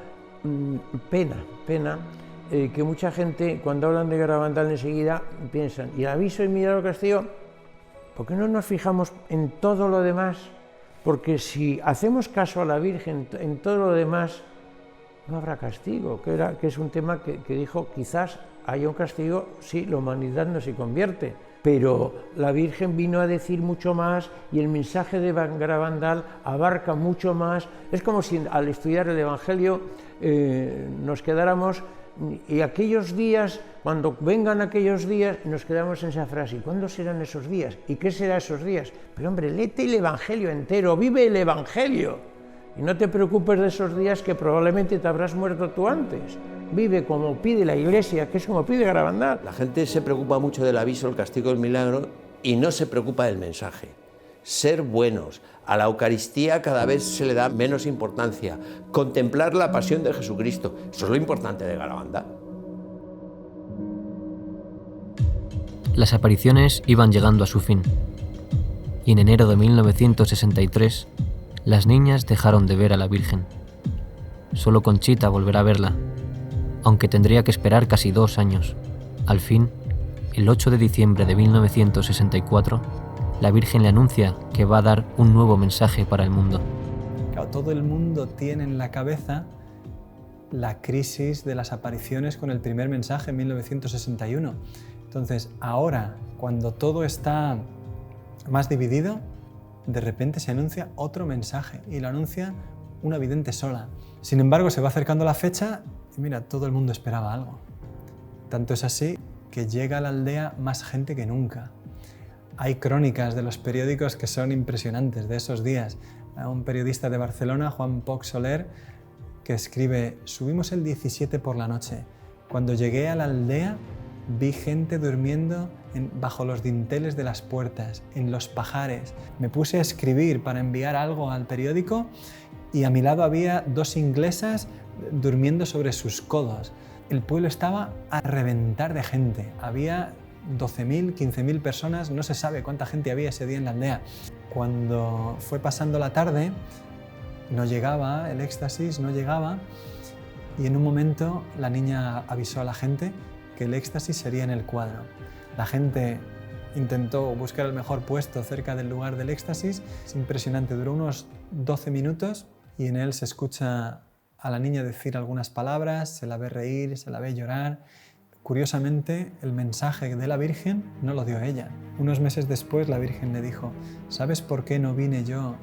pena que mucha gente, cuando hablan de Garabandal enseguida, piensan, y el aviso y milagro castigo, ¿por qué no nos fijamos en todo lo demás? Porque si hacemos caso a la Virgen en todo lo demás, no habrá castigo, que es un tema que dijo, quizás haya un castigo si la humanidad no se convierte. Pero la Virgen vino a decir mucho más y el mensaje de Garabandal abarca mucho más. Es como si al estudiar el Evangelio nos quedáramos. Y aquellos días, cuando vengan aquellos días, nos quedamos en esa frase. ¿Y cuándo serán esos días? ¿Y qué serán esos días? Pero hombre, léete el Evangelio entero, vive el Evangelio. Y no te preocupes de esos días que probablemente te habrás muerto tú antes. Vive como pide la Iglesia, que es como pide Garabandal. La gente se preocupa mucho del aviso, el castigo, el milagro, y no se preocupa del mensaje. Ser buenos. A la Eucaristía cada vez se le da menos importancia. Contemplar la pasión de Jesucristo. Eso es lo importante de Garabandal. Las apariciones iban llegando a su fin. Y en enero de 1963, las niñas dejaron de ver a la Virgen. Solo Conchita volverá a verla, aunque tendría que esperar casi 2 años. Al fin, el 8 de diciembre de 1964, la Virgen le anuncia que va a dar un nuevo mensaje para el mundo. Claro, todo el mundo tiene en la cabeza la crisis de las apariciones con el primer mensaje en 1961. Entonces, ahora, cuando todo está más dividido, de repente se anuncia otro mensaje y lo anuncia una vidente sola. Sin embargo, se va acercando la fecha y mira, todo el mundo esperaba algo. Tanto es así que llega a la aldea más gente que nunca. Hay crónicas de los periódicos que son impresionantes de esos días. Un periodista de Barcelona, Juan Poch Soler, que escribe: subimos el 17 por la noche. Cuando llegué a la aldea vi gente durmiendo bajo los dinteles de las puertas, en los pajares. Me puse a escribir para enviar algo al periódico y a mi lado había 2 inglesas durmiendo sobre sus codos. El pueblo estaba a reventar de gente. Había 12.000, 15.000 personas, no se sabe cuánta gente había ese día en la aldea. Cuando fue pasando la tarde, no llegaba, el éxtasis no llegaba, y en un momento la niña avisó a la gente que el éxtasis sería en el cuadro. La gente intentó buscar el mejor puesto cerca del lugar del éxtasis. Es impresionante, duró unos 12 minutos y en él se escucha a la niña decir algunas palabras, se la ve reír, se la ve llorar. Curiosamente, el mensaje de la Virgen no lo dio ella. Unos meses después la Virgen le dijo: ¿sabes por qué no vine yo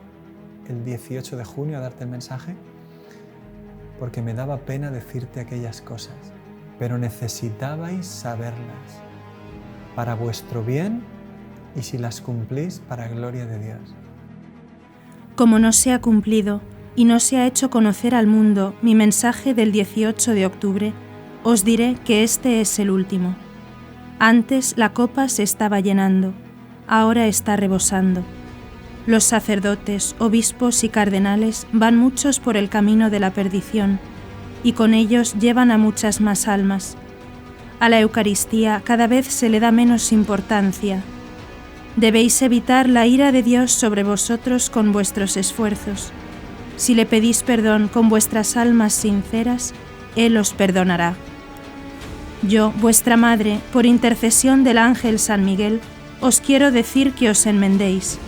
el 18 de junio a darte el mensaje? Porque me daba pena decirte aquellas cosas, pero necesitabais saberlas para vuestro bien y si las cumplís para gloria de Dios. Como no se ha cumplido y no se ha hecho conocer al mundo mi mensaje del 18 de octubre, os diré que este es el último. Antes la copa se estaba llenando, ahora está rebosando. Los sacerdotes, obispos y cardenales van muchos por el camino de la perdición, y con ellos llevan a muchas más almas. A la Eucaristía cada vez se le da menos importancia. Debéis evitar la ira de Dios sobre vosotros con vuestros esfuerzos. Si le pedís perdón con vuestras almas sinceras, Él os perdonará. Yo, vuestra madre, por intercesión del ángel San Miguel, os quiero decir que os enmendéis.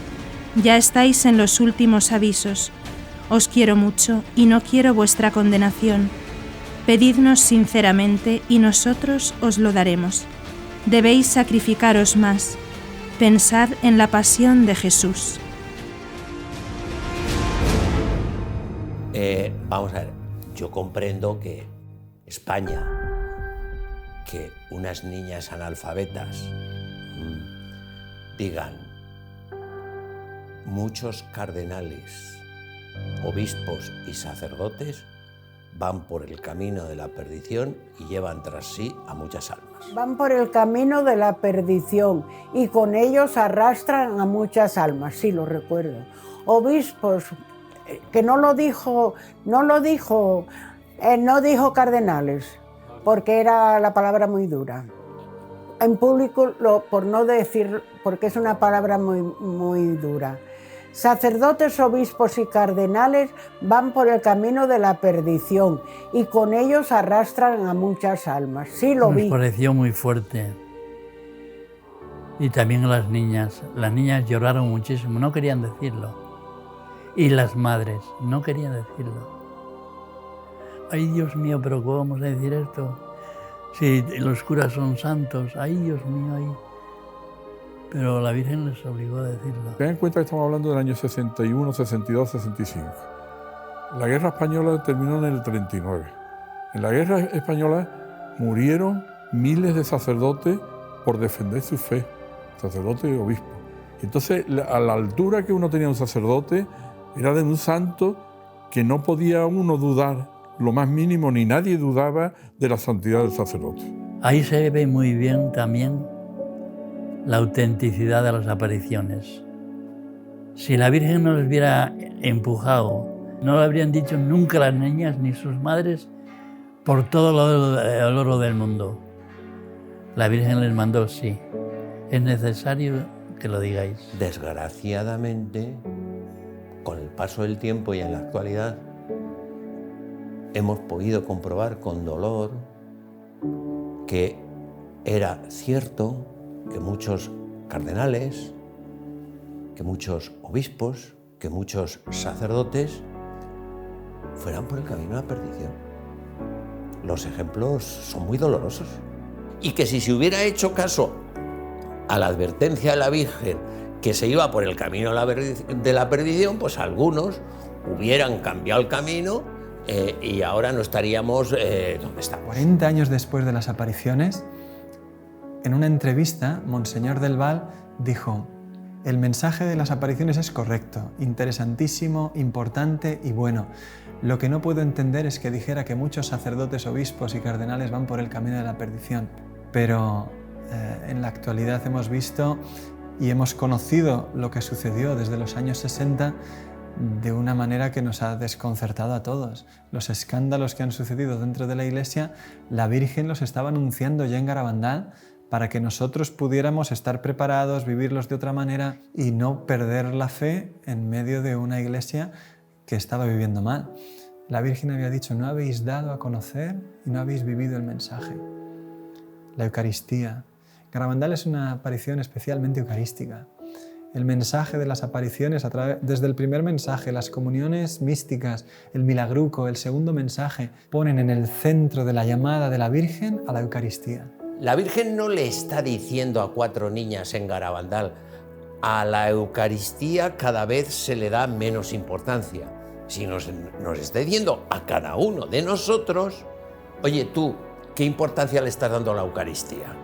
Ya estáis en los últimos avisos. Os quiero mucho y no quiero vuestra condenación. Pedidnos sinceramente y nosotros os lo daremos. Debéis sacrificaros más. Pensad en la pasión de Jesús. Vamos a ver, yo comprendo que España, que unas niñas analfabetas digan muchos cardenales, obispos y sacerdotes van por el camino de la perdición y llevan tras sí a muchas almas. Van por el camino de la perdición y con ellos arrastran a muchas almas, sí, lo recuerdo. Obispos, que no dijo cardenales, porque era la palabra muy dura. En público, por no decir, porque es una palabra muy dura. Sacerdotes, obispos y cardenales van por el camino de la perdición y con ellos arrastran a muchas almas. Sí, lo vi. Nos pareció muy fuerte. Y también a las niñas. Las niñas lloraron muchísimo, no querían decirlo. Y las madres no querían decirlo. Ay, Dios mío, pero ¿cómo vamos a decir esto? Si los curas son santos, ay, Dios mío, ay. Pero la Virgen les obligó a decirlo. Ten en cuenta que estamos hablando del año 61, 62, 65. La guerra española terminó en el 39. En la guerra española murieron miles de sacerdotes por defender su fe, sacerdotes y obispos. Entonces, a la altura que uno tenía un sacerdote, era de un santo que no podía uno dudar lo más mínimo, ni nadie dudaba de la santidad del sacerdote. Ahí se ve muy bien también la autenticidad de las apariciones. Si la Virgen no les hubiera empujado, no lo habrían dicho nunca las niñas ni sus madres por todo el oro del mundo. La Virgen les mandó, sí, es necesario que lo digáis. Desgraciadamente, con el paso del tiempo y en la actualidad, hemos podido comprobar con dolor que era cierto que muchos cardenales, que muchos obispos, que muchos sacerdotes fueran por el camino de la perdición. Los ejemplos son muy dolorosos. Y que si se hubiera hecho caso a la advertencia de la Virgen que se iba por el camino de la perdición, pues algunos hubieran cambiado el camino y ahora no estaríamos donde estamos. 40 años después de las apariciones, en una entrevista, Monseñor del Val dijo: el mensaje de las apariciones es correcto, interesantísimo, importante y bueno. Lo que no puedo entender es que dijera que muchos sacerdotes, obispos y cardenales van por el camino de la perdición. Pero en la actualidad hemos visto y hemos conocido lo que sucedió desde los años 60 de una manera que nos ha desconcertado a todos. Los escándalos que han sucedido dentro de la Iglesia, la Virgen los estaba anunciando ya en Garabandal para que nosotros pudiéramos estar preparados, vivirlos de otra manera y no perder la fe en medio de una Iglesia que estaba viviendo mal. La Virgen había dicho, no habéis dado a conocer y no habéis vivido el mensaje. La Eucaristía. Garabandal es una aparición especialmente eucarística. El mensaje de las apariciones, desde el primer mensaje, las comuniones místicas, el milagruco, el segundo mensaje, ponen en el centro de la llamada de la Virgen a la Eucaristía. La Virgen no le está diciendo a 4 niñas en Garabandal, a la Eucaristía cada vez se le da menos importancia, sino nos está diciendo a cada uno de nosotros, oye tú, ¿qué importancia le estás dando a la Eucaristía?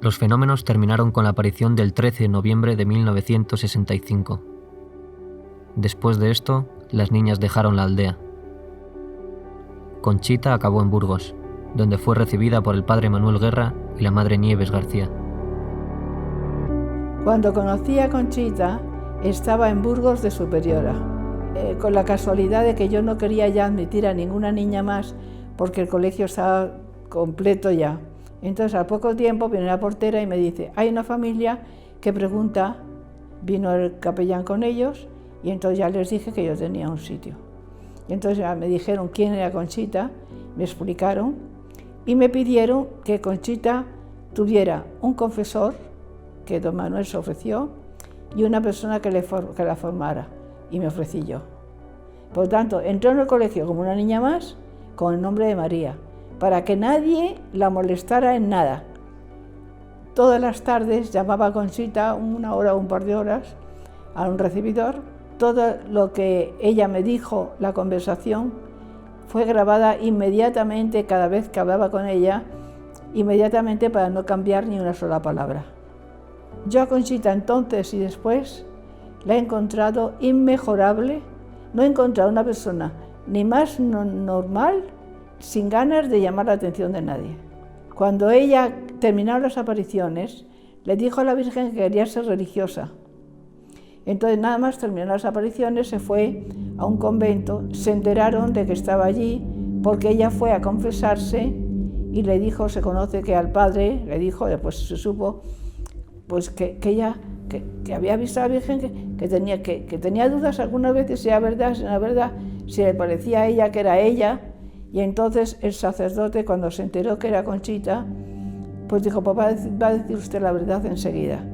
Los fenómenos terminaron con la aparición del 13 de noviembre de 1965. Después de esto, las niñas dejaron la aldea. Conchita acabó en Burgos, donde fue recibida por el padre Manuel Guerra y la madre Nieves García. Cuando conocí a Conchita, estaba en Burgos de superiora, con la casualidad de que yo no quería ya admitir a ninguna niña más porque el colegio estaba completo ya. Entonces, al poco tiempo viene la portera y me dice, hay una familia que pregunta, vino el capellán con ellos y entonces ya les dije que yo tenía un sitio. Y entonces ya me dijeron quién era Conchita, me explicaron y me pidieron que Conchita tuviera un confesor, que don Manuel se ofreció, y una persona que la formara, y me ofrecí yo. Por lo tanto, entró en el colegio como una niña más, con el nombre de María, para que nadie la molestara en nada. Todas las tardes llamaba a Conchita, 1 hora o un par de horas, a un recibidor. Todo lo que ella me dijo, la conversación, fue grabada inmediatamente cada vez que hablaba con ella, inmediatamente para no cambiar ni una sola palabra. Yo a Conchita entonces y después la he encontrado inmejorable. No he encontrado una persona ni más normal, sin ganas de llamar la atención de nadie. Cuando ella terminó las apariciones, le dijo a la Virgen que quería ser religiosa. Entonces nada más terminó las apariciones, se fue a un convento, se enteraron de que estaba allí porque ella fue a confesarse y le dijo, se conoce que al padre, le dijo, después se supo, pues que ella que había visto a la Virgen, que tenía dudas algunas veces si era verdad, si no era verdad, si le parecía a ella que era ella. Y entonces el sacerdote, cuando se enteró que era Conchita, pues dijo, papá, va a decir usted la verdad enseguida.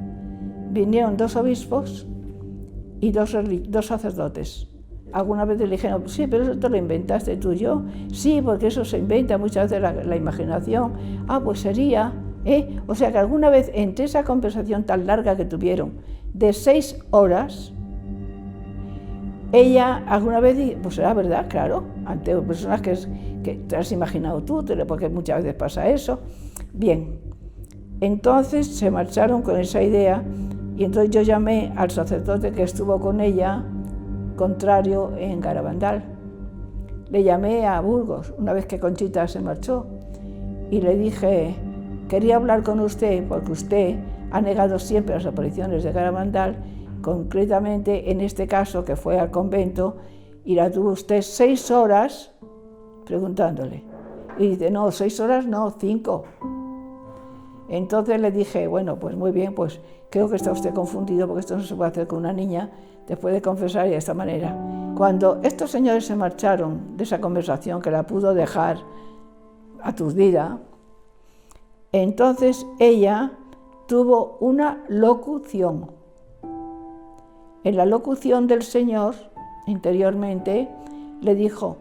Vinieron 2 obispos y 2 sacerdotes. Algunas veces le dijeron, sí, pero eso te lo inventaste tú y yo. Sí, porque eso se inventa muchas veces la imaginación. Ah, pues sería, ¿eh? O sea que alguna vez entre esa conversación tan larga que tuvieron, de 6 horas, ella alguna vez, pues era verdad, claro, ante personas que te has imaginado tú, porque muchas veces pasa eso. Bien, entonces se marcharon con esa idea y entonces yo llamé al sacerdote que estuvo con ella, contrario, en Garabandal. Le llamé a Burgos, una vez que Conchita se marchó, y le dije, quería hablar con usted porque usted ha negado siempre las apariciones de Garabandal, concretamente en este caso que fue al convento y la tuvo usted 6 horas preguntándole. Y dice, no, 6 horas no, 5. Entonces le dije, bueno, pues muy bien, pues creo que está usted confundido porque esto no se puede hacer con una niña después de confesar y de esta manera. Cuando estos señores se marcharon de esa conversación que la pudo dejar aturdida, entonces ella tuvo una locución. En la locución del Señor, interiormente, le dijo,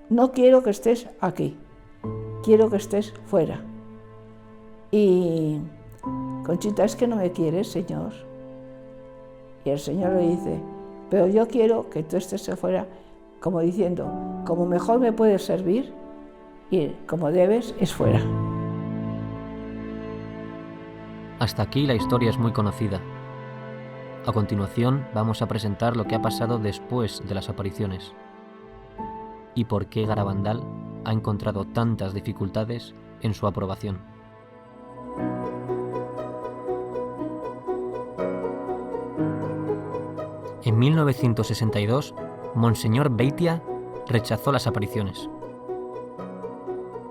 no quiero que estés aquí, quiero que estés fuera. Y Conchita, es que no me quieres, Señor. Y el Señor le dice, pero yo quiero que tú estés afuera, como diciendo, como mejor me puedes servir y como debes es fuera. Hasta aquí la historia es muy conocida. A continuación vamos a presentar lo que ha pasado después de las apariciones y por qué Garabandal ha encontrado tantas dificultades en su aprobación. En 1962, Monseñor Beitia rechazó las apariciones.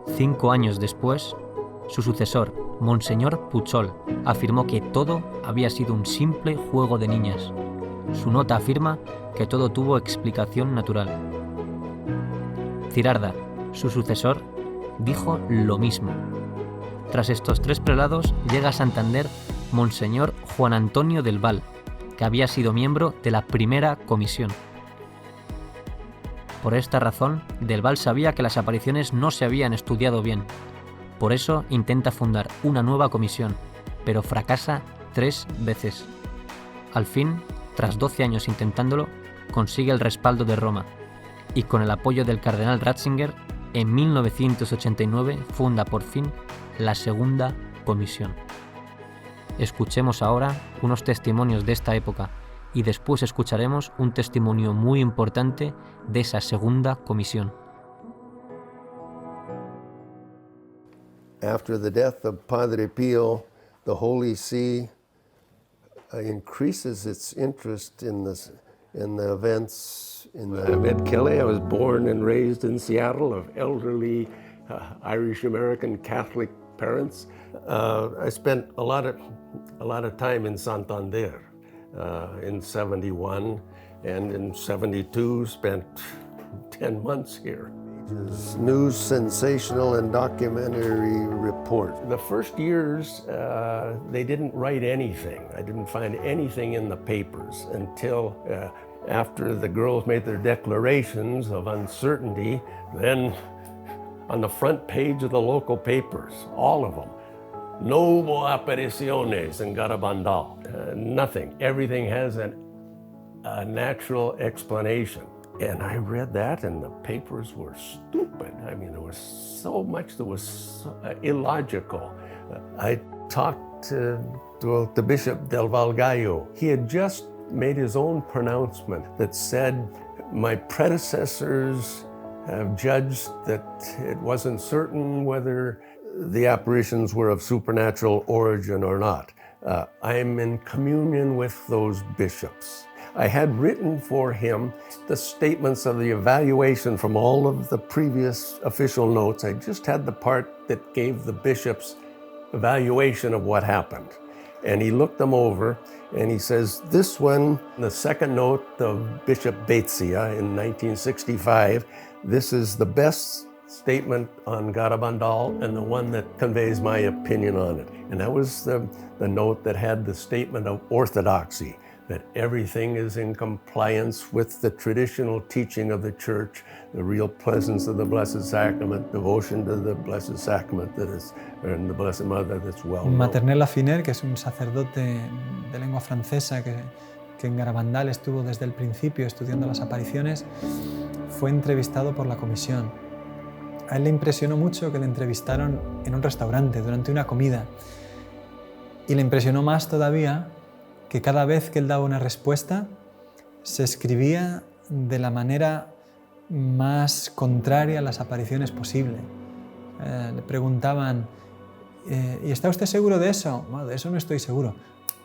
5 años después, Su sucesor, Monseñor Puchol, afirmó que todo había sido un simple juego de niñas. Su nota afirma que todo tuvo explicación natural. Cirarda, su sucesor, dijo lo mismo. Tras estos 3 prelados llega a Santander Monseñor Juan Antonio del Val, que había sido miembro de la primera comisión. Por esta razón, del Val sabía que las apariciones no se habían estudiado bien. Por eso intenta fundar una nueva comisión, pero fracasa 3 veces. Al fin, tras 12 años intentándolo, consigue el respaldo de Roma y con el apoyo del cardenal Ratzinger, en 1989 funda por fin la segunda comisión. Escuchemos ahora unos testimonios de esta época y después escucharemos un testimonio muy importante de esa segunda comisión. After the death of Padre Pio, the Holy See increases its interest in the events. I'm Ed Kelly. I was born and raised in Seattle of elderly Irish-American Catholic parents. I spent a lot of time in Santander in 71, and in 72 spent 10 months here. News, sensational, and documentary report. The first years, they didn't write anything. I didn't find anything in the papers until after the girls made their declarations of uncertainty. Then on the front page of the local papers, all of them, no hubo apariciones in Garabandal. Nothing. Everything has a natural explanation. And I read that, and the papers were stupid. I mean, there was so much that was illogical. I talked to the Bishop del Val Gallo. He had just made his own pronouncement that said, my predecessors have judged that it wasn't certain whether the apparitions were of supernatural origin or not. I'm in communion with those bishops. I had written for him the statements of the evaluation from all of the previous official notes. I just had the part that gave the bishop's evaluation of what happened. And he looked them over and he says, this one, the second note of Bishop Baetzia in 1965, this is the best statement on Garabandal and the one that conveys my opinion on it. And that was the note that had the statement of orthodoxy, that everything is in compliance with the traditional teaching of the Church, the real presence of the Blessed Sacrament, devotion to the Blessed Sacrament that is, and the Blessed Mother that's well known. Maternel Afiner, que es un sacerdote de lengua francesa que en Garabandal estuvo desde el principio estudiando las apariciones, fue entrevistado por la comisión. A él le impresionó mucho que le entrevistaron en un restaurante durante una comida, y le impresionó más todavía que cada vez que él daba una respuesta se escribía de la manera más contraria a las apariciones posible. Le preguntaban, ¿y está usted seguro de eso? Bueno, de eso no estoy seguro.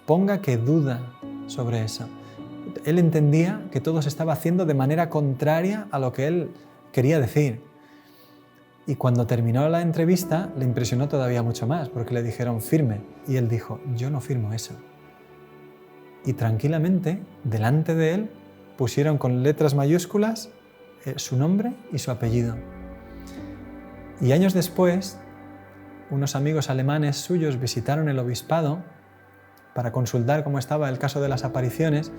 Ponga que duda sobre eso. Él entendía que todo se estaba haciendo de manera contraria a lo que él quería decir. Y cuando terminó la entrevista le impresionó todavía mucho más, porque le dijeron firme. Y él dijo, yo no firmo eso. Y tranquilamente, delante de él, pusieron con letras mayúsculas su nombre y su apellido. Y años después, unos amigos alemanes suyos visitaron el obispado para consultar cómo estaba el caso de las apariciones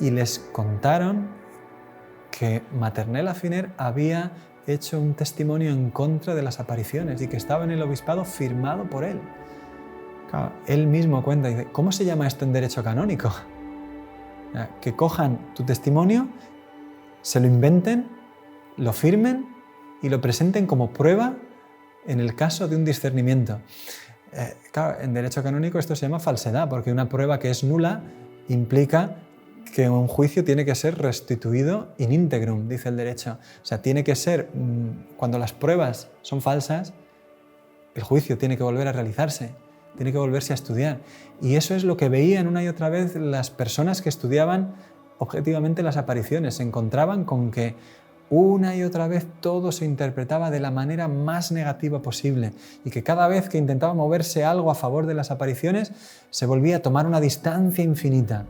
y les contaron que Maternel Afiner había hecho un testimonio en contra de las apariciones y que estaba en el obispado firmado por él. Claro, él mismo cuenta y dice, ¿cómo se llama esto en derecho canónico? Que cojan tu testimonio, se lo inventen, lo firmen y lo presenten como prueba en el caso de un discernimiento. Claro, en derecho canónico esto se llama falsedad, porque una prueba que es nula implica que un juicio tiene que ser restituido in integrum, dice el derecho. O sea, tiene que ser, cuando las pruebas son falsas, el juicio tiene que volver a realizarse, tiene que volverse a estudiar. Y eso es lo que veían una y otra vez las personas que estudiaban objetivamente las apariciones. Se encontraban con que una y otra vez todo se interpretaba de la manera más negativa posible y que cada vez que intentaba moverse algo a favor de las apariciones se volvía a tomar una distancia infinita.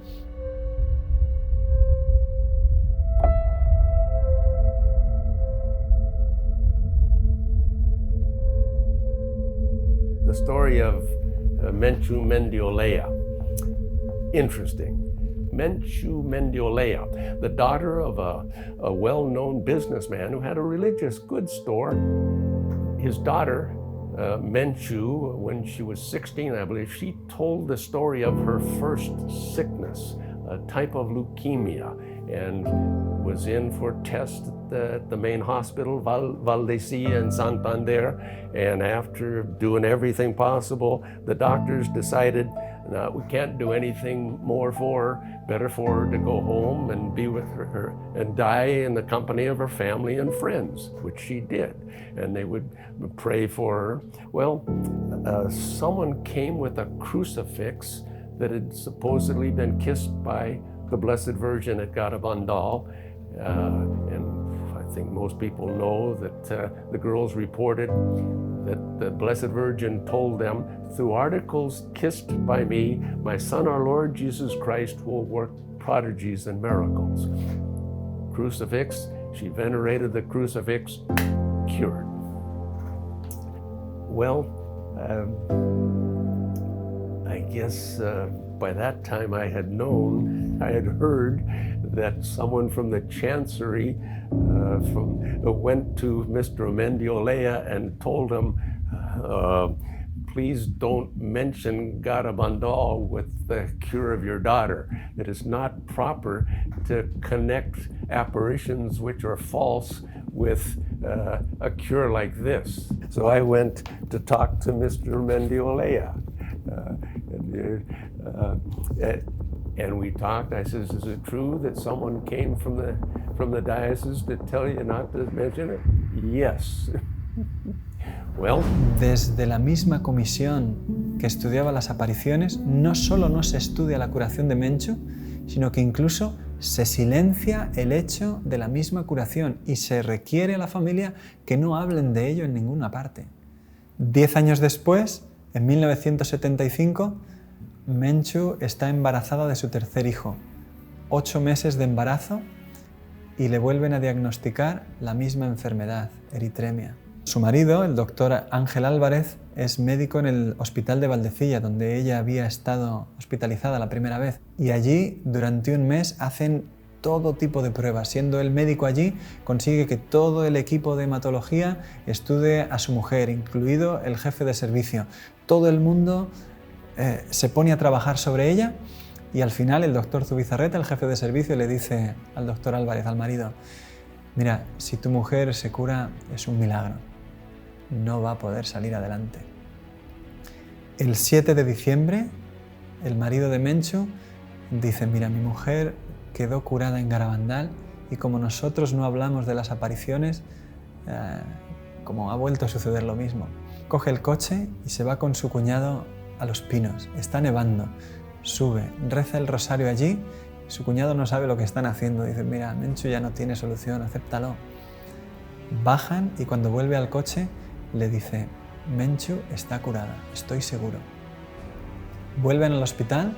The story of Menchu Mendiolea. Interesting. Menchu Mendiolea, the daughter of a well-known businessman who had a religious goods store. His daughter, Menchu, when she was 16, I believe, she told the story of her first sickness, a type of leukemia, and was in for tests at the main hospital, Valdecilla in Santander, and after doing everything possible, the doctors decided, no, we can't do anything more for her, better for her to go home and be with her and die in the company of her family and friends, which she did. And they would pray for her. Well, someone came with a crucifix that had supposedly been kissed by the Blessed Virgin at Garabandal, and I think most people know that the girls reported that the Blessed Virgin told them, through articles kissed by me, my Son, our Lord Jesus Christ, will work prodigies and miracles. Crucifix, she venerated the crucifix, cured. Well, I guess by that time I had heard that someone from the Chancery went to Mr. Mendiolea and told him, please don't mention Garabandal with the cure of your daughter. It is not proper to connect apparitions which are false with a cure like this. So I went to talk to Mr. Mendiolea. And we talked. I says, is it true that someone came from the diocese to tell you not to mention it? Yes. Well. Desde la misma comisión que estudiaba las apariciones, no solo no se estudia la curación de Menchu, sino que incluso se silencia el hecho de la misma curación y se requiere a la familia que no hablen de ello en ninguna parte. 10 años después, en 1975, Menchu está embarazada de su tercer hijo, 8 meses de embarazo, y le vuelven a diagnosticar la misma enfermedad, eritremia. Su marido, el doctor Ángel Álvarez, es médico en el hospital de Valdecilla, donde ella había estado hospitalizada la primera vez. Y allí, durante un mes, hacen todo tipo de pruebas. Siendo el médico allí, consigue que todo el equipo de hematología estudie a su mujer, incluido el jefe de servicio. Todo el mundo se pone a trabajar sobre ella y al final el doctor Zubizarreta, el jefe de servicio, le dice al doctor Álvarez, al marido, mira, si tu mujer se cura es un milagro, no va a poder salir adelante. El 7 de diciembre, el marido de Menchu dice, mira, mi mujer quedó curada en Garabandal y como nosotros no hablamos de las apariciones, como ha vuelto a suceder lo mismo. Coge el coche y se va con su cuñado a Los Pinos. Está nevando, sube, reza el rosario allí. Su cuñado no sabe lo que están haciendo. Dice, mira, Menchu ya no tiene solución, acéptalo. Bajan y cuando vuelve al coche le dice, Menchu está curada, estoy seguro. Vuelven al hospital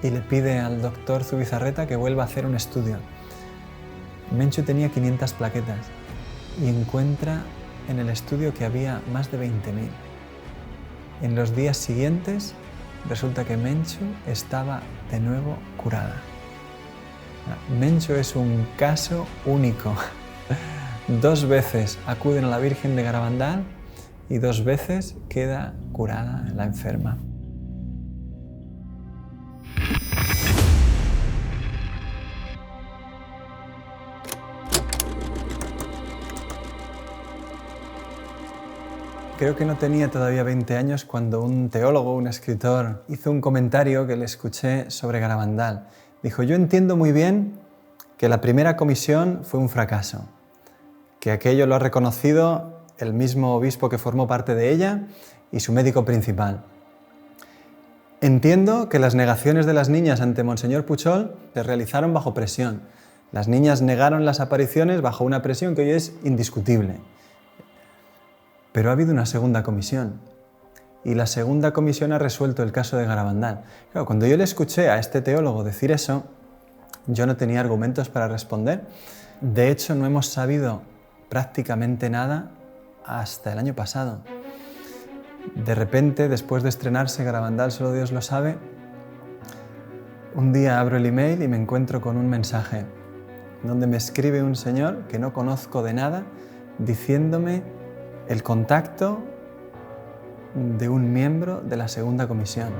y le pide al doctor Zubizarreta que vuelva a hacer un estudio. Menchu tenía 500 plaquetas y encuentra en el estudio que había más de 20.000. En los días siguientes resulta que Menchu estaba de nuevo curada. Menchu es un caso único. 2 veces acuden a la Virgen de Garabandal y 2 veces queda curada la enferma. Creo que no tenía todavía 20 años cuando un teólogo, un escritor, hizo un comentario que le escuché sobre Garabandal. Dijo, yo entiendo muy bien que la primera comisión fue un fracaso, que aquello lo ha reconocido el mismo obispo que formó parte de ella y su médico principal. Entiendo que las negaciones de las niñas ante Monseñor Puchol se realizaron bajo presión, Las niñas negaron las apariciones bajo una presión que hoy es indiscutible. Pero ha habido una segunda comisión. Y la segunda comisión ha resuelto el caso de Garabandal. Claro, cuando yo le escuché a este teólogo decir eso, yo no tenía argumentos para responder. De hecho, no hemos sabido prácticamente nada hasta el año pasado. De repente, después de estrenarse Garabandal, solo Dios lo sabe, un día abro el email y me encuentro con un mensaje donde me escribe un señor que no conozco de nada, diciéndome el contacto de un miembro de la segunda comisión.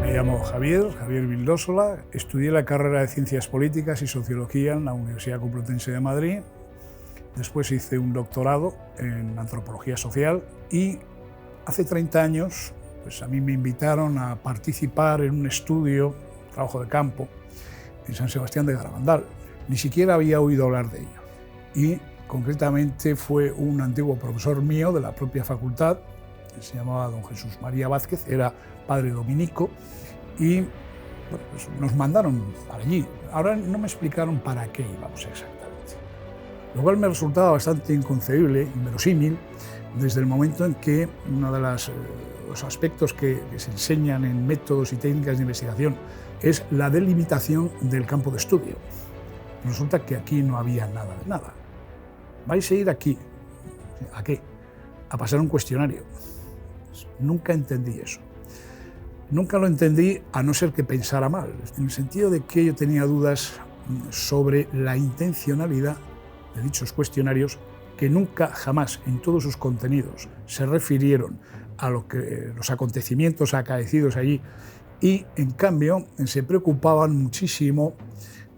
Me llamo Javier Vildósola, estudié la carrera de Ciencias Políticas y Sociología en la Universidad Complutense de Madrid. Después hice un doctorado en Antropología Social y hace 30 años pues a mí me invitaron a participar en un estudio, trabajo de campo, en San Sebastián de Garabandal. Ni siquiera había oído hablar de ello. Y concretamente fue un antiguo profesor mío de la propia facultad, que se llamaba don Jesús María Vázquez, era padre dominico, y bueno, pues nos mandaron para allí. Ahora no me explicaron para qué íbamos exactamente, lo cual me resultaba bastante inconcebible, inverosímil, desde el momento en que uno de los aspectos que se enseñan en métodos y técnicas de investigación es la delimitación del campo de estudio. Resulta que aquí no había nada de nada. Vais a ir aquí. ¿A qué? A pasar un cuestionario. Nunca entendí eso. Nunca lo entendí, a no ser que pensara mal, en el sentido de que yo tenía dudas sobre la intencionalidad de dichos cuestionarios, que nunca, jamás, en todos sus contenidos, se refirieron a los acontecimientos acaecidos allí, y, en cambio, se preocupaban muchísimo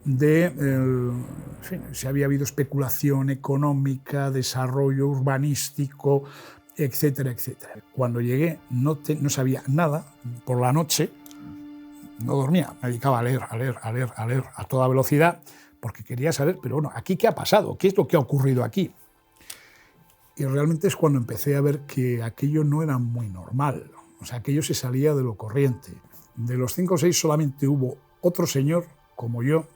de si había habido especulación económica, desarrollo urbanístico, etcétera, etcétera. Cuando llegué no sabía nada. Por la noche no dormía, me dedicaba a leer a toda velocidad, porque quería saber, pero bueno, ¿aquí qué ha pasado? ¿Qué es lo que ha ocurrido aquí? Y realmente es cuando empecé a ver que aquello no era muy normal. O sea, aquello se salía de lo corriente. De los 5 o 6 solamente hubo otro señor, como yo,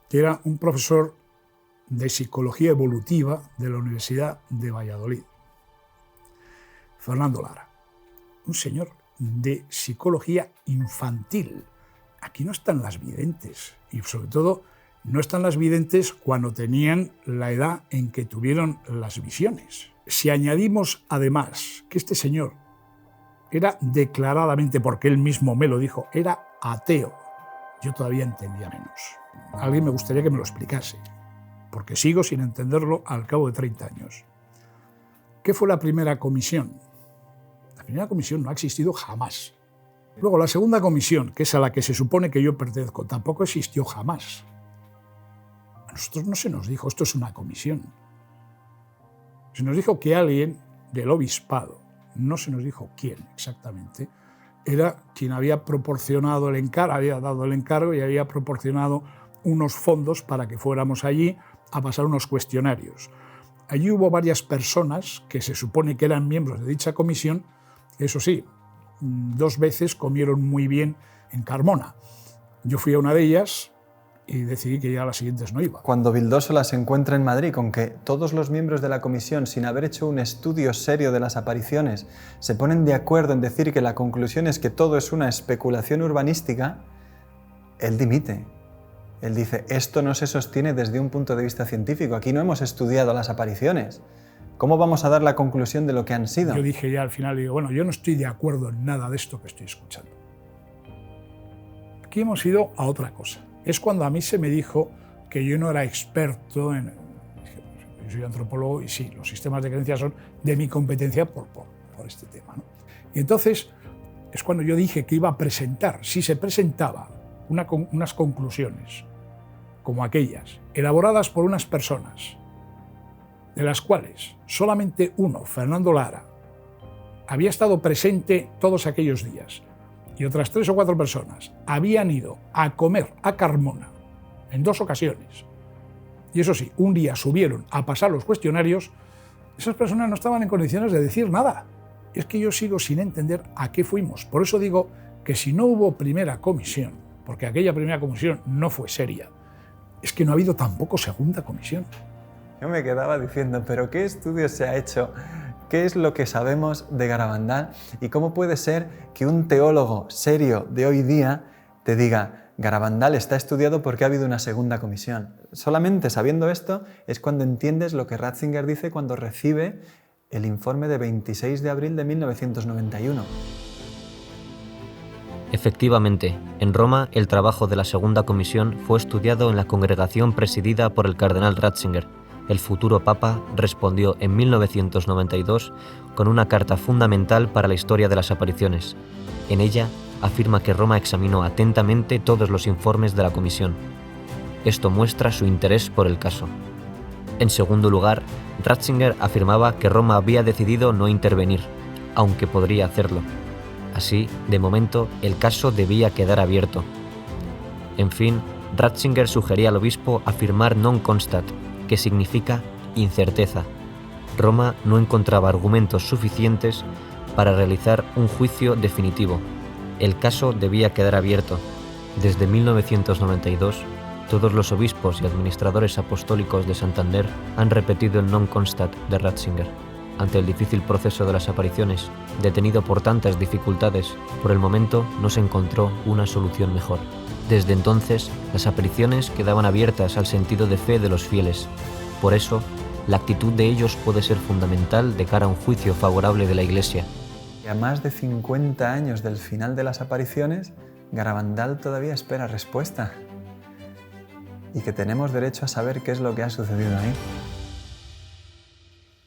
que era un profesor de psicología evolutiva de la Universidad de Valladolid, Fernando Lara, un señor de psicología infantil. Aquí no están las videntes, y sobre todo no están las videntes cuando tenían la edad en que tuvieron las visiones. Si añadimos además que este señor era declaradamente, porque él mismo me lo dijo, era ateo, yo todavía entendía menos. Alguien me gustaría que me lo explicase, porque sigo sin entenderlo al cabo de 30 años. ¿Qué fue la primera comisión? La primera comisión no ha existido jamás. Luego, la segunda comisión, que es a la que se supone que yo pertenezco, tampoco existió jamás. A nosotros no se nos dijo, esto es una comisión. Se nos dijo que alguien del obispado, no se nos dijo quién exactamente, era quien había proporcionado el encargo, había dado el encargo y había proporcionado unos fondos para que fuéramos allí a pasar unos cuestionarios. Allí hubo varias personas que se supone que eran miembros de dicha comisión, eso sí, 2 veces comieron muy bien en Carmona. Yo fui a una de ellas y decidí que ya a las siguientes no iba. Cuando Vildósola se encuentra en Madrid con que todos los miembros de la comisión, sin haber hecho un estudio serio de las apariciones, se ponen de acuerdo en decir que la conclusión es que todo es una especulación urbanística, él dimite. Él dice, esto no se sostiene desde un punto de vista científico, aquí no hemos estudiado las apariciones. ¿Cómo vamos a dar la conclusión de lo que han sido? Yo dije ya al final, digo, bueno, yo no estoy de acuerdo en nada de esto que estoy escuchando. Aquí hemos ido a otra cosa. Es cuando a mí se me dijo que yo no era experto en... Yo soy antropólogo y sí, los sistemas de creencias son de mi competencia por este tema, ¿no? Y entonces es cuando yo dije que iba a presentar, si se presentaba unas conclusiones como aquellas, elaboradas por unas personas, de las cuales solamente uno, Fernando Lara, había estado presente todos aquellos días, y otras 3 o 4 personas habían ido a comer a Carmona en 2 ocasiones, y eso sí, un día subieron a pasar los cuestionarios, esas personas no estaban en condiciones de decir nada. Y es que yo sigo sin entender a qué fuimos. Por eso digo Porque si no hubo primera comisión, porque aquella primera comisión no fue seria, es que no ha habido tampoco segunda comisión. Yo me quedaba diciendo, ¿pero qué estudios se ha hecho? ¿Qué es lo que sabemos de Garabandal? ¿Y cómo puede ser que un teólogo serio de hoy día te diga, Garabandal está estudiado porque ha habido una segunda comisión? Solamente sabiendo esto es cuando entiendes lo que Ratzinger dice cuando recibe el informe de 26 de abril de 1991. Efectivamente, en Roma el trabajo de la segunda comisión fue estudiado en la congregación presidida por el cardenal Ratzinger. El futuro papa respondió en 1992 con una carta fundamental para la historia de las apariciones. En ella afirma que Roma examinó atentamente todos los informes de la comisión. Esto muestra su interés por el caso. En segundo lugar, Ratzinger afirmaba que Roma había decidido no intervenir, aunque podría hacerlo. Así, de momento, el caso debía quedar abierto. En fin, Ratzinger sugería al obispo afirmar non constat, que significa incerteza. Roma no encontraba argumentos suficientes para realizar un juicio definitivo. El caso debía quedar abierto. Desde 1992, todos los obispos y administradores apostólicos de Santander han repetido el non constat de Ratzinger. Ante el difícil proceso de las apariciones, detenido por tantas dificultades, por el momento no se encontró una solución mejor. Desde entonces, las apariciones quedaban abiertas al sentido de fe de los fieles. Por eso, la actitud de ellos puede ser fundamental de cara a un juicio favorable de la Iglesia. Y a más de 50 años del final de las apariciones, Garabandal todavía espera respuesta. Y que tenemos derecho a saber qué es lo que ha sucedido ahí.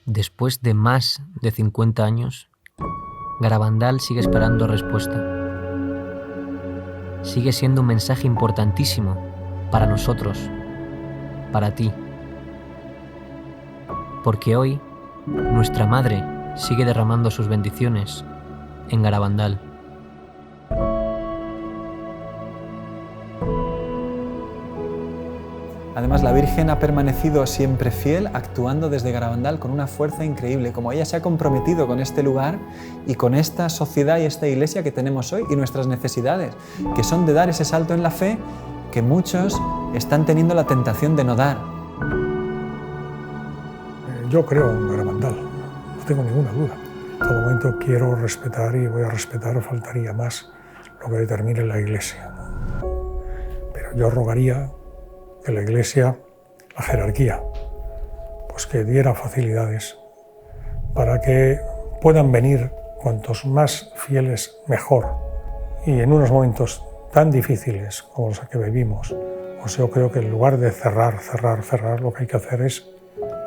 Después de más de 50 años, Garabandal sigue esperando respuesta. Sigue siendo un mensaje importantísimo para nosotros, para ti. Porque hoy, nuestra Madre sigue derramando sus bendiciones en Garabandal. Además, la Virgen ha permanecido siempre fiel, actuando desde Garabandal con una fuerza increíble, como ella se ha comprometido con este lugar y con esta sociedad y esta iglesia que tenemos hoy y nuestras necesidades, que son de dar ese salto en la fe que muchos están teniendo la tentación de no dar. Yo creo en Garabandal, no tengo ninguna duda. En todo momento quiero respetar y voy a respetar, faltaría más, lo que determine la iglesia. Pero yo rogaría que la Iglesia, la jerarquía, pues que diera facilidades para que puedan venir cuantos más fieles mejor. Y en unos momentos tan difíciles como los que vivimos, pues yo creo que en lugar de cerrar, lo que hay que hacer es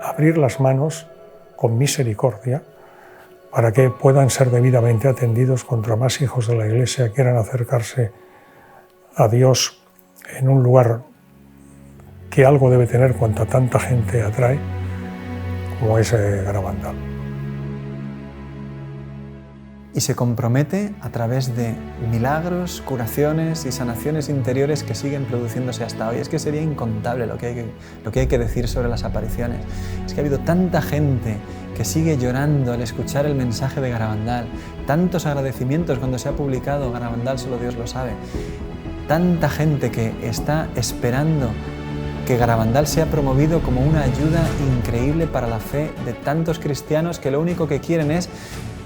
abrir las manos con misericordia para que puedan ser debidamente atendidos contra más hijos de la Iglesia quieran acercarse a Dios en un lugar que algo debe tener cuanta tanta gente atrae, como es Garabandal. Y se compromete a través de milagros, curaciones y sanaciones interiores que siguen produciéndose hasta hoy. Es que sería incontable lo que hay que decir sobre las apariciones. Es que ha habido tanta gente que sigue llorando al escuchar el mensaje de Garabandal, tantos agradecimientos cuando se ha publicado Garabandal, solo Dios lo sabe, tanta gente que está esperando que Garabandal sea promovido como una ayuda increíble para la fe de tantos cristianos que lo único que quieren es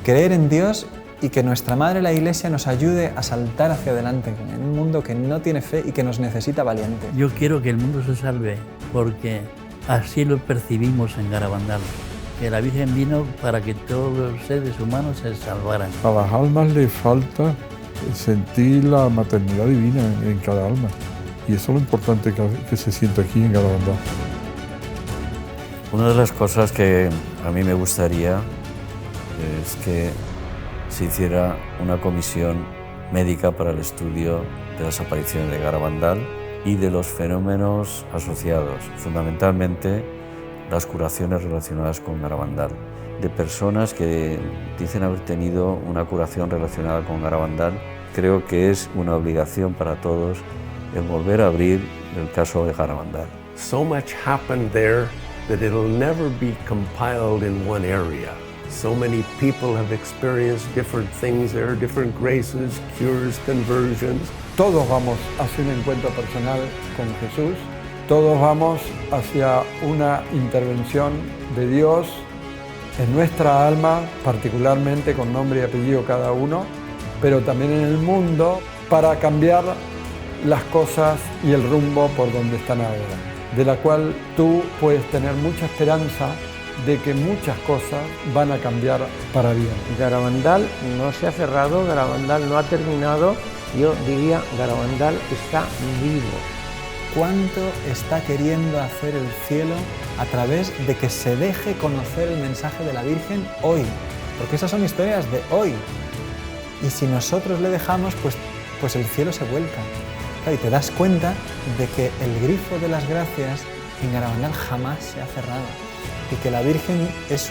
creer en Dios y que nuestra Madre la Iglesia nos ayude a saltar hacia adelante en un mundo que no tiene fe y que nos necesita valientes. Yo quiero que el mundo se salve porque así lo percibimos en Garabandal, que la Virgen vino para que todos los seres humanos se salvaran. A las almas les falta sentir la maternidad divina en cada alma. Y eso es lo importante que se siente aquí en Garabandal. Una de las cosas que a mí me gustaría es que se hiciera una comisión médica para el estudio de las apariciones de Garabandal y de los fenómenos asociados, fundamentalmente las curaciones relacionadas con Garabandal, de personas que dicen haber tenido una curación relacionada con Garabandal. Creo que es una obligación para todos el volver a abrir el caso de Garabandal. So much happened there that it'll never be compiled in one area. So many people have experienced different things there, different graces, cures, conversions. Todos vamos hacia un encuentro personal con Jesús, todos vamos hacia una intervención de Dios en nuestra alma, particularmente con nombre y apellido cada uno, pero también en el mundo, para cambiar las cosas y el rumbo por donde están ahora, de la cual tú puedes tener mucha esperanza de que muchas cosas van a cambiar para bien. Garabandal no se ha cerrado, Garabandal no ha terminado, yo diría Garabandal está vivo. ¿Cuánto está queriendo hacer el cielo a través de que se deje conocer el mensaje de la Virgen hoy? Porque esas son historias de hoy. Y si nosotros le dejamos, pues el cielo se vuelca. Y te das cuenta de que el grifo de las gracias en Garabandal jamás se ha cerrado. Y que la Virgen es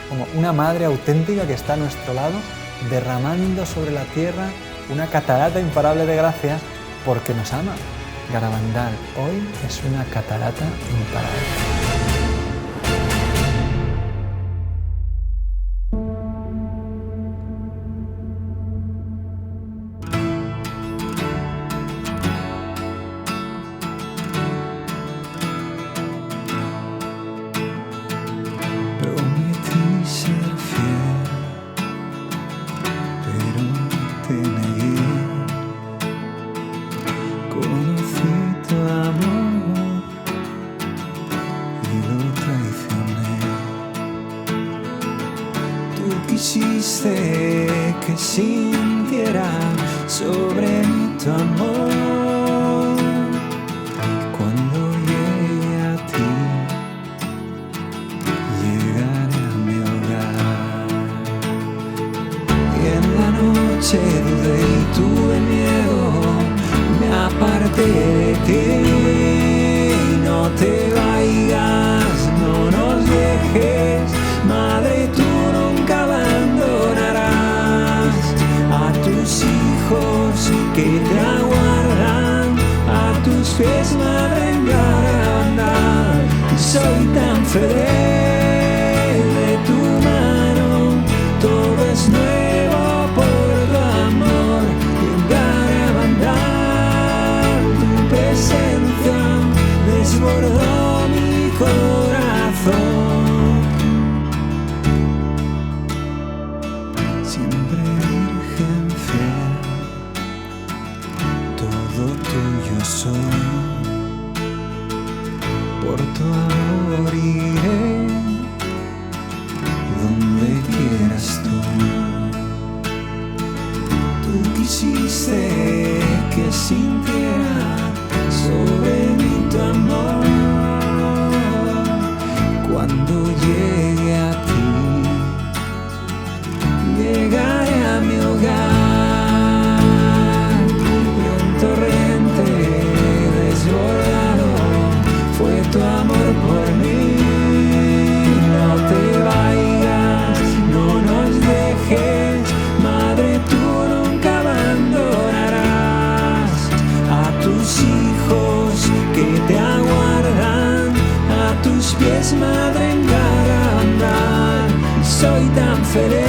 como una madre auténtica que está a nuestro lado, derramando sobre la tierra una catarata imparable de gracias porque nos ama. Garabandal hoy es una catarata imparable. Quisiste que sintiera sobre mí tu amor. Cuando llegue a ti, llegaré a mi hogar. Y en la noche dudé y tuve miedo, me aparté de ti. No te vayas, no nos dejes, Madre, tú nunca abandonarás a tus hijos que te aguardan, a tus pies, Madre, en Garabandal. Soy tan feliz de tu mano, todo es nuevo por tu amor. Y en Garabandal tu presencia desbordó mi corazón. Por tu amor iré donde quieras tú. Tú quisiste que sintiera sobre mí tu amor. Cuando llegue a ti, llegaré a mi hogar. Fue tu amor por mí. No te vayas, no nos dejes, Madre, tú nunca abandonarás a tus hijos que te aguardan, a tus pies, Madre, en Garabandal. Soy tan feliz